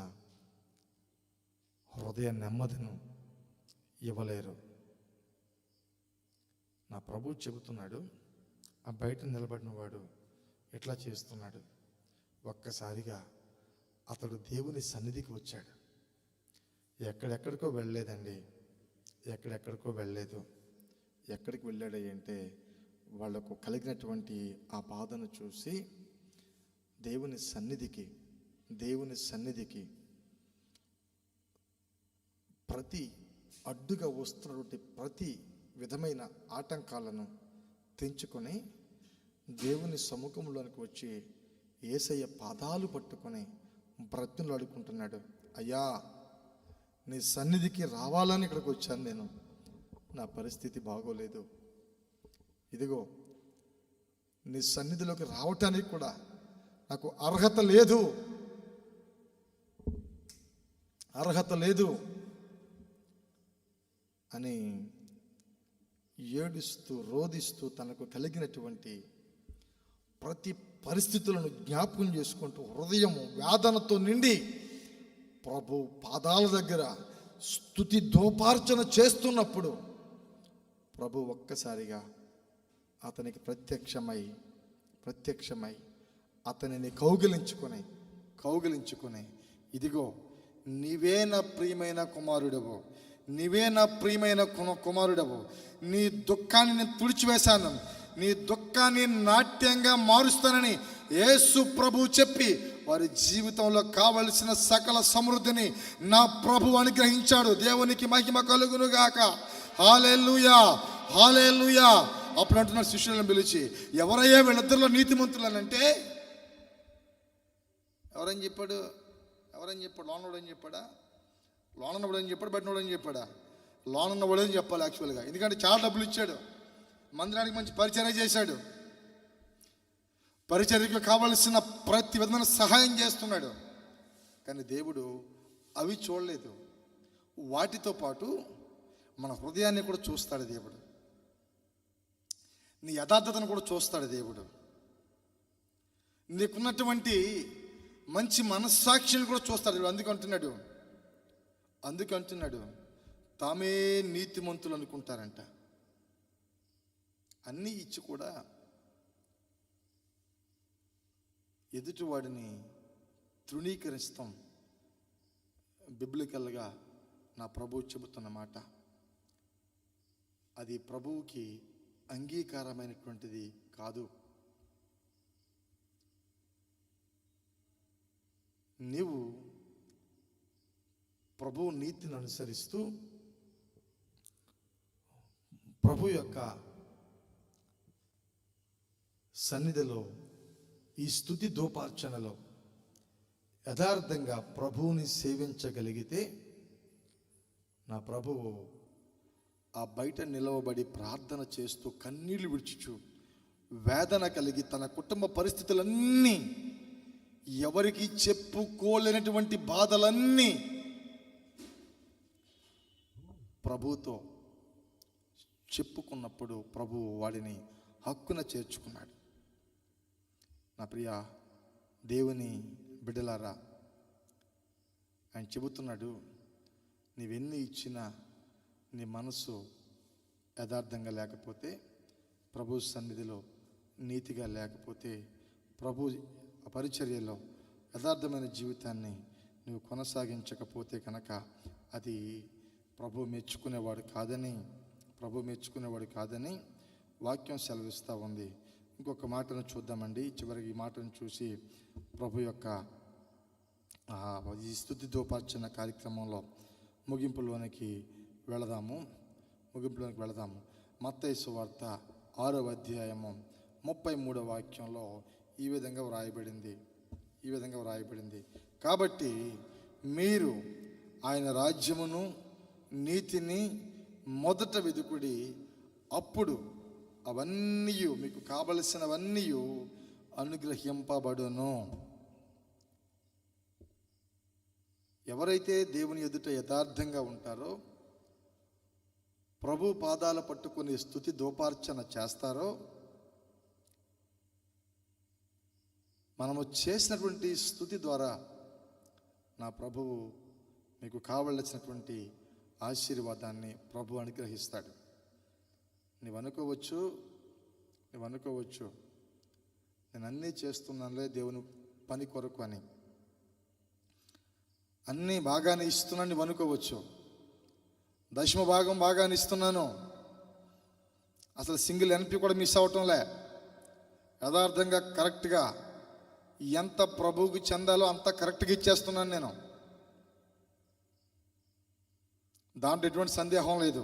హృదయ నెమ్మదిను ఇవ్వలేరు. నా ప్రభు చెబుతున్నాడు, ఆ బయట నిలబడిన వాడు ఎట్లా చేస్తున్నాడు? ఒక్కసారిగా అతడు దేవుని సన్నిధికి వచ్చాడు. ఎక్కడెక్కడికో వెళ్ళలేదండి, ఎక్కడెక్కడికో వెళ్ళలేదు. ఎక్కడికి వెళ్ళాడు అంటే వాళ్లకు కలిగినటువంటి ఆ బాధను చూసి దేవుని సన్నిధికి ప్రతి అడ్డుగా వస్తున్నటువంటి ప్రతి విధమైన ఆటంకాలను తెంచుకొని దేవుని సముఖంలోనికి వచ్చి యేసయ్య పాదాలు పట్టుకొని బ్రతిమలాడుకుంటున్నాడు. అయ్యా, నీ సన్నిధికి రావాలని ఇక్కడికి వచ్చాను నేను. నా పరిస్థితి బాగోలేదు. ఇదిగో నీ సన్నిధిలోకి రావటానికి కూడా నాకు అర్హత లేదు అని ఏడుస్తూ రోదిస్తూ తనకు కలిగినటువంటి ప్రతి పరిస్థితులను జ్ఞాపకం చేసుకుంటూ హృదయము వేదనతో నిండి ప్రభు పాదాల దగ్గర స్తుతి ధూపార్చన చేస్తున్నప్పుడు ప్రభు ఒక్కసారిగా అతనికి ప్రత్యక్షమై అతనిని కౌగిలించుకొని ఇదిగో నీవే నా ప్రియమైన కుమారుడవు, నీ దుఃఖాన్ని నేను తుడిచివేశాను, నీ దుఃఖాన్ని నాట్యంగా మారుస్తానని యేసు ప్రభు చెప్పి వారి జీవితంలో కావలసిన సకల సమృద్ధిని నా ప్రభు అనుగ్రహించాడు. దేవునికి మహిమ కలుగును గాక. హల్లెలూయా, హల్లెలూయా. అప్పుడు అంటున్నాడు శిష్యులను పిలిచి, ఎవరయ్యా వీళ్ళిద్దరిలో నీతిమంతులు అని అంటే ఎవరని చెప్పాడు? లోనవాడు అని చెప్పాడా? లోనన్నవాడు అని చెప్పాడు, బయటనవాడు అని చెప్పాడా? లోనన్నవాడు అని చెప్పాలి యాక్చువల్గా. ఎందుకంటే చాలా డబ్బులు ఇచ్చాడు, మందిరానికి మంచి పరిచర్య చేశాడు, పరిచర్యకు కావలసిన ప్రతి విధమైన సహాయం చేస్తున్నాడు. కానీ దేవుడు అవి చూడలేదు. వాటితో పాటు మన హృదయాన్ని కూడా చూస్తాడు దేవుడు. నీ యథార్థతను కూడా చూస్తాడు దేవుడు. నీకున్నటువంటి మంచి మనస్సాక్షిని కూడా చూస్తాడు దేవుడు. అందుకంటున్నాడు తామే నీతిమంతులు అనుకుంటారంట. అన్నీ ఇచ్చి కూడా ఎదుటివాడిని తృణీకరిస్తాం. బిబ్లికల్గా నా ప్రభువు చెబుతున్న మాట, అది ప్రభువుకి అంగీకారమైనటువంటిది కాదు. నీవు ప్రభు నీతిని అనుసరిస్తూ ప్రభు యొక్క సన్నిధిలో ఈ స్తుతి ధూపార్చనలో యథార్థంగా ప్రభువుని సేవించగలిగితే నా ప్రభువు ఆ బయట నిలవబడి ప్రార్థన చేస్తూ కన్నీళ్లు విడిచుచు వేదన కలిగి తన కుటుంబ పరిస్థితులన్నీ, ఎవరికి చెప్పుకోలేనటువంటి బాధలన్నీ ప్రభువుతో చెప్పుకున్నప్పుడు ప్రభువు వాడిని హక్కున చేర్చుకున్నాడు. నా ప్రియ దేవుని బిడ్డలారా, ఆయన చెబుతున్నాడు, నీవెన్ని ఇచ్చినా నీ మనసు యథార్థంగా లేకపోతే, ప్రభు సన్నిధిలో నీతిగా లేకపోతే, ప్రభు పరిచర్యలో యథార్థమైన జీవితాన్ని నువ్వు కొనసాగించకపోతే కనుక అది ప్రభు మెచ్చుకునేవాడు కాదని వాక్యం సెలవిస్తూ ఉంది. ఇంకొక మాటను చూద్దామండి. చివరికి ఈ మాటను చూసి ప్రభు యొక్క ఈ స్తుతి ధూపార్చన కార్యక్రమంలో ముగింపులోనికి వెళదాము. మత్తయి సువార్త 6వ అధ్యాయము 33వ వాక్యంలో ఈ విధంగా వ్రాయబడింది. కాబట్టి మీరు ఆయన రాజ్యమును నీతిని మొదట వెదుకుడి, అప్పుడు అవన్నీ మీకు కావలసినవన్నీ అనుగ్రహింపబడును. ఎవరైతే దేవుని ఎదుట యథార్థంగా ఉంటారో, ప్రభు పాదాల పట్టుకొని స్తుతి దోపార్చన చేస్తారో, మనము చేసినటువంటి స్తుతి ద్వారా నా ప్రభువు మీకు కావలసినటువంటి ఆశీర్వాదాన్ని ప్రభు అనుగ్రహిస్తాడు. నీవు అనుకోవచ్చు నేను అన్నీ చేస్తున్నానులే దేవుని పని కొరకు అని, అన్నీ బాగానే ఇస్తున్నాను నీవు అనుకోవచ్చు. 10వ భాగం బాగానే ఇస్తున్నాను, అసలు సింగిల్ ఎన్పి కూడా మిస్ అవటంలే. యథార్థంగా కరెక్ట్గా ఎంత ప్రభువుకి చెందాలో అంత కరెక్ట్గా ఇచ్చేస్తున్నాను నేను, దాంట్లో ఎటువంటి సందేహం లేదు.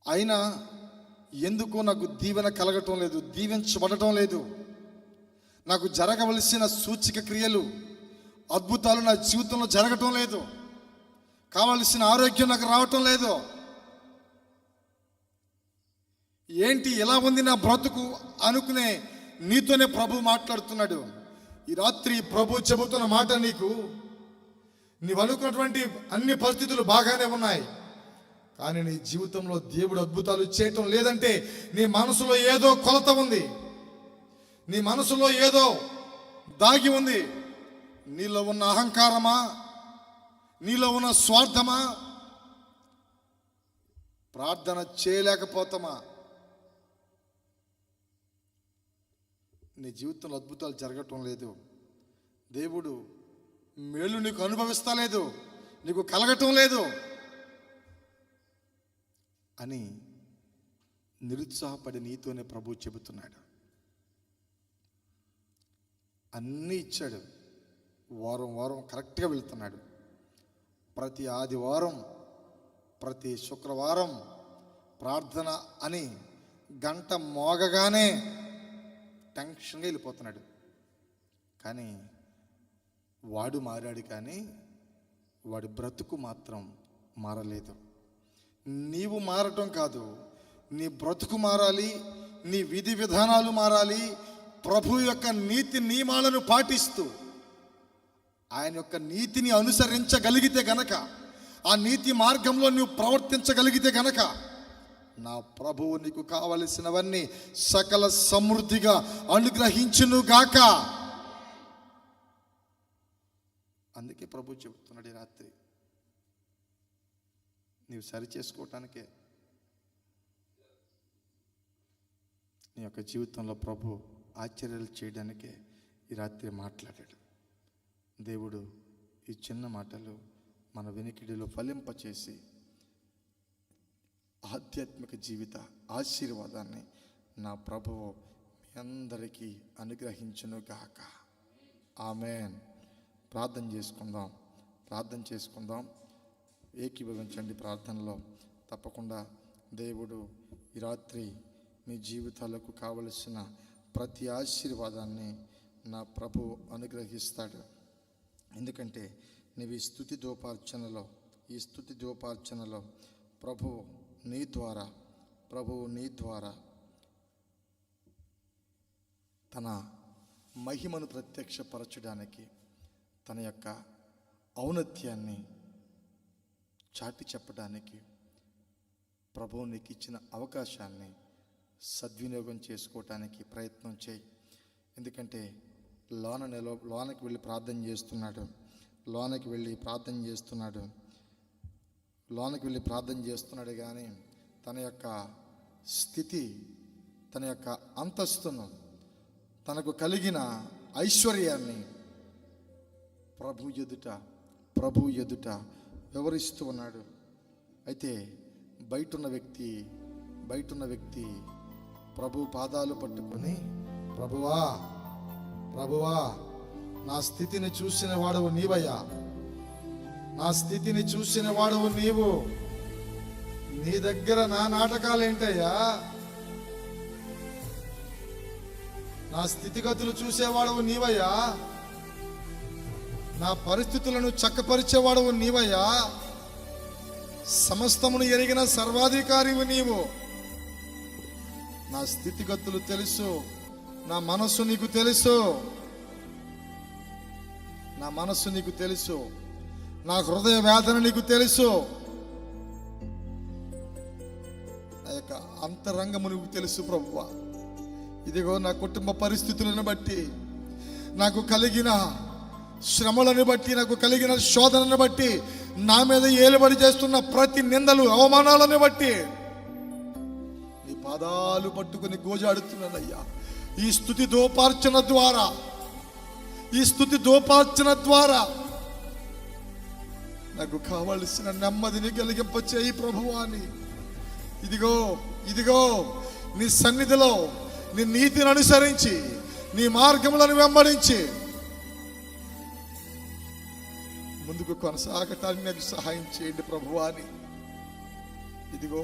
అయినా ఎందుకో నాకు దీవెన కలగటం లేదు, దీవించబడటం లేదు. నాకు జరగవలసిన సూచిక క్రియలు, అద్భుతాలు నా జీవితంలో జరగటం లేదు. కావలసిన ఆరోగ్యం నాకు రావటం లేదు. ఏంటి ఇలా ఉంది నా బ్రతుకు అనుకునే నీతోనే ప్రభు మాట్లాడుతున్నాడు. ఈ రాత్రి ప్రభు చెబుతున్న మాట, నీవు అనుకున్నటువంటి అన్ని పరిస్థితులు బాగానే ఉన్నాయి, కానీ నీ జీవితంలో దేవుడు అద్భుతాలు చేయటం లేదంటే నీ మనసులో ఏదో కొలత ఉంది, నీ మనసులో ఏదో దాగి ఉంది. నీలో ఉన్న అహంకారమా, నీలో ఉన్న స్వార్థమా, ప్రార్థన చేయలేకపోతామా, నీ జీవితంలో అద్భుతాలు జరగటం లేదు, దేవుడు మేలు నీకు అనుభవిస్తలేదు, నీకు కలగటం లేదు అని నిరుత్సాహపడి నీతోనే ప్రభు చెబుతున్నాడు. అన్నీ ఇచ్చాడు, వారం కరెక్ట్గా వెళ్తున్నాడు. ప్రతి ఆదివారం, ప్రతి శుక్రవారం ప్రార్థన అని గంట మోగగానే టెన్షన్గా వెళ్ళిపోతున్నాడు. కానీ వాడు మారాడు, కానీ వాడి బ్రతుకు మాత్రం మారలేదు. నీవు మారటం కాదు, నీ బ్రతుకు మారాలి, నీ విధి విధానాలు మారాలి. ప్రభు యొక్క నీతి నియమాలను పాటిస్తూ ఆయన యొక్క నీతిని అనుసరించగలిగితే గనక, ఆ నీతి మార్గంలో నువ్వు ప్రవర్తించగలిగితే గనక, నా ప్రభువు నీకు కావలసినవన్నీ సకల సమృద్ధిగా అనుగ్రహించునుగాక. అందుకే ప్రభు చెబుతున్నాడు ఈ రాత్రి, నీవు సరి చేసుకోవటానికే, నీ యొక్క జీవితంలో ప్రభు ఆశ్చర్యాలు చేయడానికే ఈ రాత్రి మాట్లాడాడు. దేవుడు ఈ చిన్న మాటలు మన వెనికిడిలో ఫలింపచేసి ఆధ్యాత్మిక జీవిత ఆశీర్వాదాన్ని నా ప్రభువు మీ అందరికీ అనుగ్రహించునుగాక. ఆమేన్. ప్రార్థన చేసుకుందాం. ఏకీభవించండి ప్రార్థనలో. తప్పకుండా దేవుడు ఈ రాత్రి మీ జీవితాలకు కావలసిన ప్రతి ఆశీర్వాదాన్ని నా ప్రభు అనుగ్రహిస్తాడు. ఎందుకంటే నీవు ఈ స్తుతి ధూపార్చనలో ప్రభువు నీ ద్వారా తన మహిమను ప్రత్యక్షపరచడానికి, తన యొక్క ఔన్నత్యాన్ని చాటి చెప్పడానికి ప్రభువు నీకు ఇచ్చిన అవకాశాన్ని సద్వినియోగం చేసుకోవటానికి ప్రయత్నం చేయి. ఎందుకంటే లోనకి వెళ్ళి ప్రార్థన చేస్తున్నాడు కానీ తన యొక్క స్థితి, తన యొక్క అంతస్తును, తనకు కలిగిన ఐశ్వర్యాన్ని ప్రభు ఎదుట వివరిస్తూ ఉన్నాడు. అయితే బయటున్న వ్యక్తి ప్రభు పాదాలు పట్టుకొని, ప్రభువా నా స్థితిని చూసిన వాడవు నీవయ్యా, నా స్థితిని చూసిన వాడవు నీవు. నీ దగ్గర నా నాటకాలు ఏంటయ్యా? నా స్థితిగతులు చూసేవాడవు నీవయ్యా. నా పరిస్థితులను చక్కపరిచేవాడవు నీవయ్యా. సమస్తమును ఎరిగిన సర్వాధికారివి నీవు. నా స్థితిగతులు తెలుసు, నా మనస్సు నీకు తెలుసు, నా మనస్సు నీకు తెలుసు, నా హృదయ వేదన నీకు తెలుసు, నా యొక్క అంతరంగము నీకు తెలుసు ప్రభువా. ఇదిగో నా కుటుంబ పరిస్థితులను బట్టి, నాకు కలిగిన శ్రమలను బట్టి, నాకు కలిగిన శోధనను బట్టి, నా మీద ఏలుబడి చేస్తున్న ప్రతి నిందలు అవమానాలను బట్టి నీ పాదాలు పట్టుకుని గోజాడుతున్నానయ్యా. ఈ స్తుతి దోపార్చన ద్వారా, ఈ స్తుతి దోపార్చన ద్వారా నాకు కావలసిన నెమ్మదిని కలిగింపచేయి ప్రభువాని. ఇదిగో ఇదిగో నీ సన్నిధిలో నీ నీతిని అనుసరించి, నీ మార్గములను వెంబడించి ముందుకు కొనసాగటానికి నాకు సహాయం చేయండి ప్రభువాని. ఇదిగో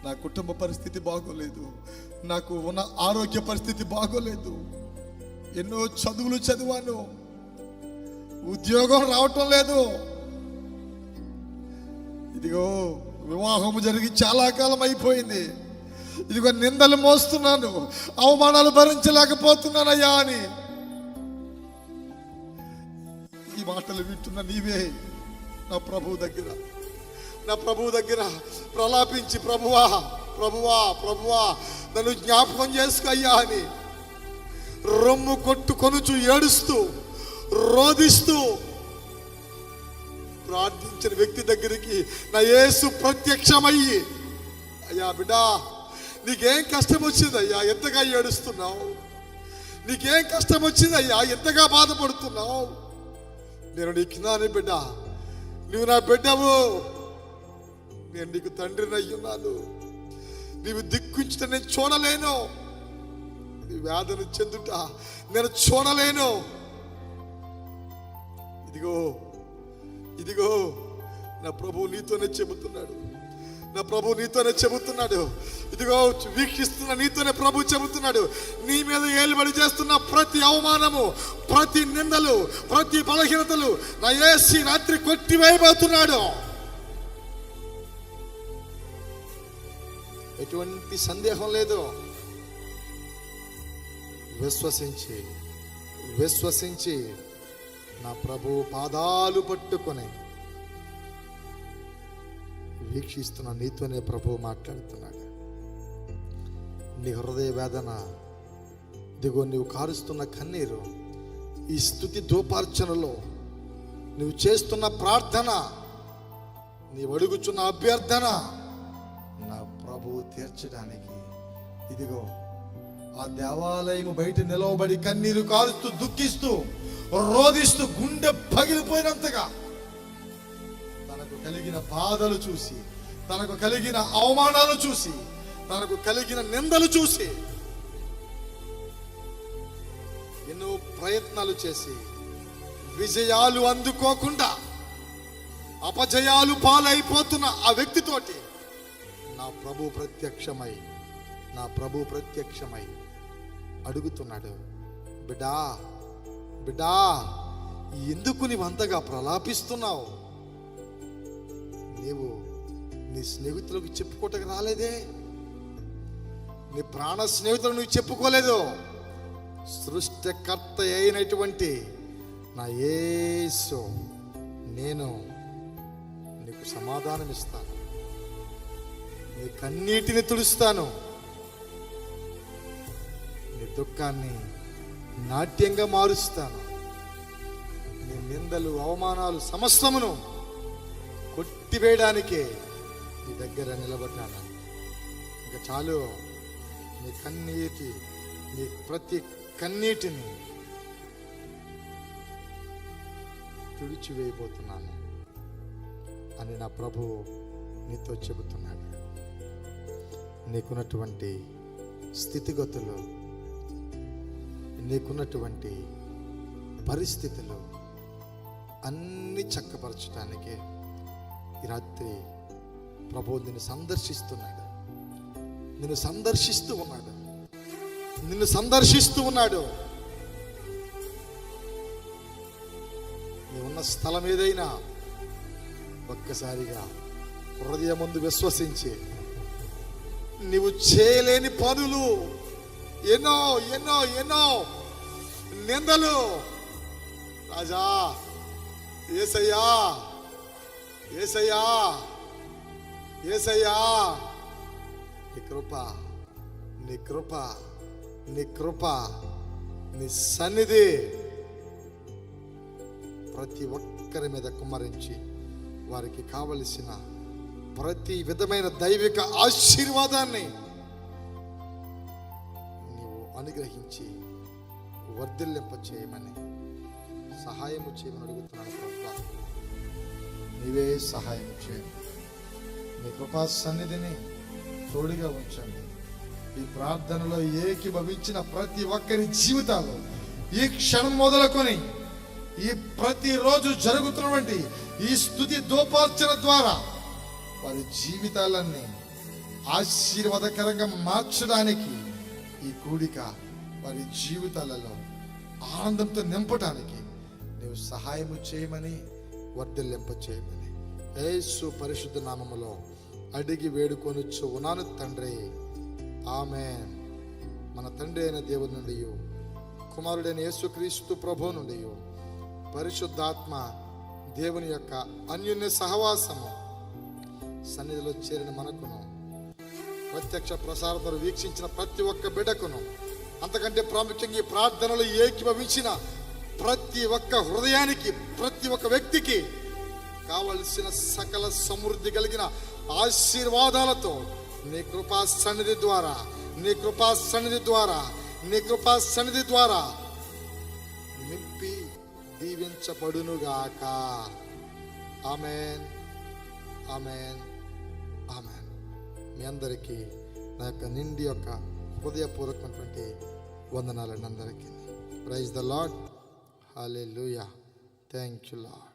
నా కుటుంబ పరిస్థితి బాగోలేదు, నాకు ఉన్న ఆరోగ్య పరిస్థితి బాగోలేదు, ఎన్నో చదువులు చదివాను, ఉద్యోగం రావటం లేదు. ఇదిగో వివాహము జరిగి చాలా కాలం అయిపోయింది. ఇదిగో నిందలు మోస్తున్నాను, అవమానాలు భరించలేకపోతున్నానయ్యా అని ఈ మాటలు వింటున్న నీవే నా ప్రభువు దగ్గర ప్రలాపించి, ప్రభువా ప్రభువా ప్రభువా నన్ను జ్ఞాపకం చేసుకోయ్యా అని రొమ్ము కొట్టుకొనుచు ఏడుస్తూ రోదిస్తూ ప్రార్థించిన వ్యక్తి దగ్గరికి నా యేసు ప్రత్యక్షమయ్యి, అయ్యా బిడ్డా నీకేం కష్టం వచ్చిందయ్యా, ఎంతగా ఏడుస్తున్నావు? నీకేం కష్టం వచ్చిందయ్యా, ఎంతగా బాధపడుతున్నావు? నేను నీకు నాని బిడ్డ, నువ్వు నా బిడ్డవు, నేను నీకు తండ్రిని అయ్యున్నాను. నీవు దిక్కుంచుట నేను చూడలేను, నీ వేదన చెందుట నేను చూడలేను. ఇదిగో నా ప్రభువు నీతోనే చెబుతున్నాడు, నా ప్రభువు నీతోనే చెబుతున్నాడు. ఇదిగో వీక్షిస్తున్న నీతోనే ప్రభు చెబుతున్నాడు, నీ మీద ఏలుబడి చేస్తున్న ప్రతి అవమానము, ప్రతి నిందలు, ప్రతి బలహీనతలు నా యేసు రాత్రి కొట్టివేయబోతున్నాడు. ఎటువంటి సందేహం లేదు. విశ్వసించి నా ప్రభు పాదాలు పట్టుకొని వీక్షిస్తున్న నీతోనే ప్రభు మాట్లాడుతున్నాడు. నీ హృదయ వేదన, ఇదిగో నీవు కారుస్తున్న కన్నీరు, ఈ స్తుతి ధూపార్చనలో నువ్వు చేస్తున్న ప్రార్థన, నీవు అడుగుచున్న అభ్యర్థన నా ప్రభువు తీర్చడానికి ఇదిగో ఆ దేవాలయం బయట నిలవబడి కన్నీరు కారుస్తూ దుఃఖిస్తూ రోదిస్తూ గుండె పగిలిపోయినంతగా తనకు కలిగిన బాధలు చూసి, తనకు కలిగిన అవమానాలు చూసి, తనకు కలిగిన నిందలు చూసి ఎన్నో ప్రయత్నాలు చేసి విజయాలు అందుకోకుండా అపజయాలు పాలైపోతున్న ఆ వ్యక్తితోటి నా ప్రభు ప్రత్యక్షమై అడుగుతున్నాడు, బిడ్డా బిడ్డా ఎందుకు నీవు అంతగా ప్రలాపిస్తున్నావు? నీవు నీ స్నేహితులకు చెప్పుకోవటం రాలేదే, నీ ప్రాణ స్నేహితులు నువ్వు చెప్పుకోలేదు. సృష్టికర్త అయినటువంటి నా యేసు నేను నీకు సమాధానం ఇస్తాను, నీ కన్నీటిని తుడుస్తాను, నీ దుఃఖాన్ని నాట్యంగా మారుస్తాను, నీ నిందలు అవమానాలు సమస్తమును కొట్టివేయడానికే నీ దగ్గర నిలబడ్డాను. ఇంకా చాలు, నీ ప్రతి కన్నీటిని తుడిచివేయబోతున్నాను అని నా ప్రభు నీతో చెబుతున్నాడు. నీకున్నటువంటి స్థితిగతులు, నీకున్నటువంటి పరిస్థితులు అన్ని చక్కపరచడానికి ఈ రాత్రి ప్రభువు నిన్ను సందర్శిస్తున్నాడు. నిన్ను సందర్శిస్తూ ఉన్నాడు. నిన్ను సందర్శిస్తూ ఉన్నాడు. నీవున్న స్థలం ఏదైనా ఒక్కసారిగా హృదయం ముందు విశ్వసించి, నీవు చేయలేని పనులు ఎన్నో ఎన్నో ఎన్నో నిందలు, రాజా యేసయ్యా యేసయ్యా యేసయ్యా, నీ కృప నీ కృప నీ కృప నీ సన్నిధి ప్రతి ఒక్కరి మీద కుమ్మరించి వారికి కావలసిన ప్రతి విధమైన దైవిక ఆశీర్వాదాన్ని నీవు అనుగ్రహించి వర్ధిల్లింప చేయమని, సహాయము చేయమని అడుగుతున్నాను ప్రభువా. నీవే సహాయం చేయండి. నీ కృపా సన్నిధిని తోడుగా ఉంచండి. ఈ ప్రార్థనలో ఏకీభవించిన ప్రతి ఒక్కరి జీవితాలు ఈ క్షణం మొదలుకొని ఈ ప్రతిరోజు జరుగుతున్నటువంటి ఈ స్తుతి దోపార్చన ద్వారా వారి జీవితాలన్నీ ఆశీర్వాదకరంగా మార్చడానికి, ఈ కూడిక వారి జీవితాలలో ఆనందంతో నింపడానికి నీవు సహాయము చేయమని, వర్ధిల్లింప చేయమని యేసు పరిశుద్ధ నామములో అడిగి వేడుకొనుచు ఉన్నాను తండ్రి. ఆమేన్. మన తండ్రి అయిన దేవుని నుండి, కుమారుడైన యేసుక్రీస్తు ప్రభువు నుండి, పరిశుద్ధాత్మ దేవుని యొక్క అన్యోన్య సహవాసము సన్నిధిలో చేరిన మనకును, ప్రత్యక్ష ప్రసారం ద్వారా వీక్షించిన ప్రతి ఒక్క బిడ్డకును, అంతకంటే ప్రాముఖ్యంగా ఈ ప్రార్థనలు ఏకీభవించిన ప్రతి ఒక్క హృదయానికి, ప్రతి ఒక్క వ్యక్తికి కావలసిన సకల సమృద్ధి కలిగిన ఆశీర్వాదాలతో నీ కృపా సన్నిధి ద్వారా, నీ కృపా సన్నిధి ద్వారా, నీ కృపా సన్నిధి ద్వారా నింపి దీవించబడునుగాక. ఆమేన్ ఆమేన్ ఆమేన్. మీ అందరికీ నా యొక్క నిండి యొక్క హృదయపూర్వకమైనటువంటి వందనాలండి అందరికీ. Praise the lord. Hallelujah. Thank you lord.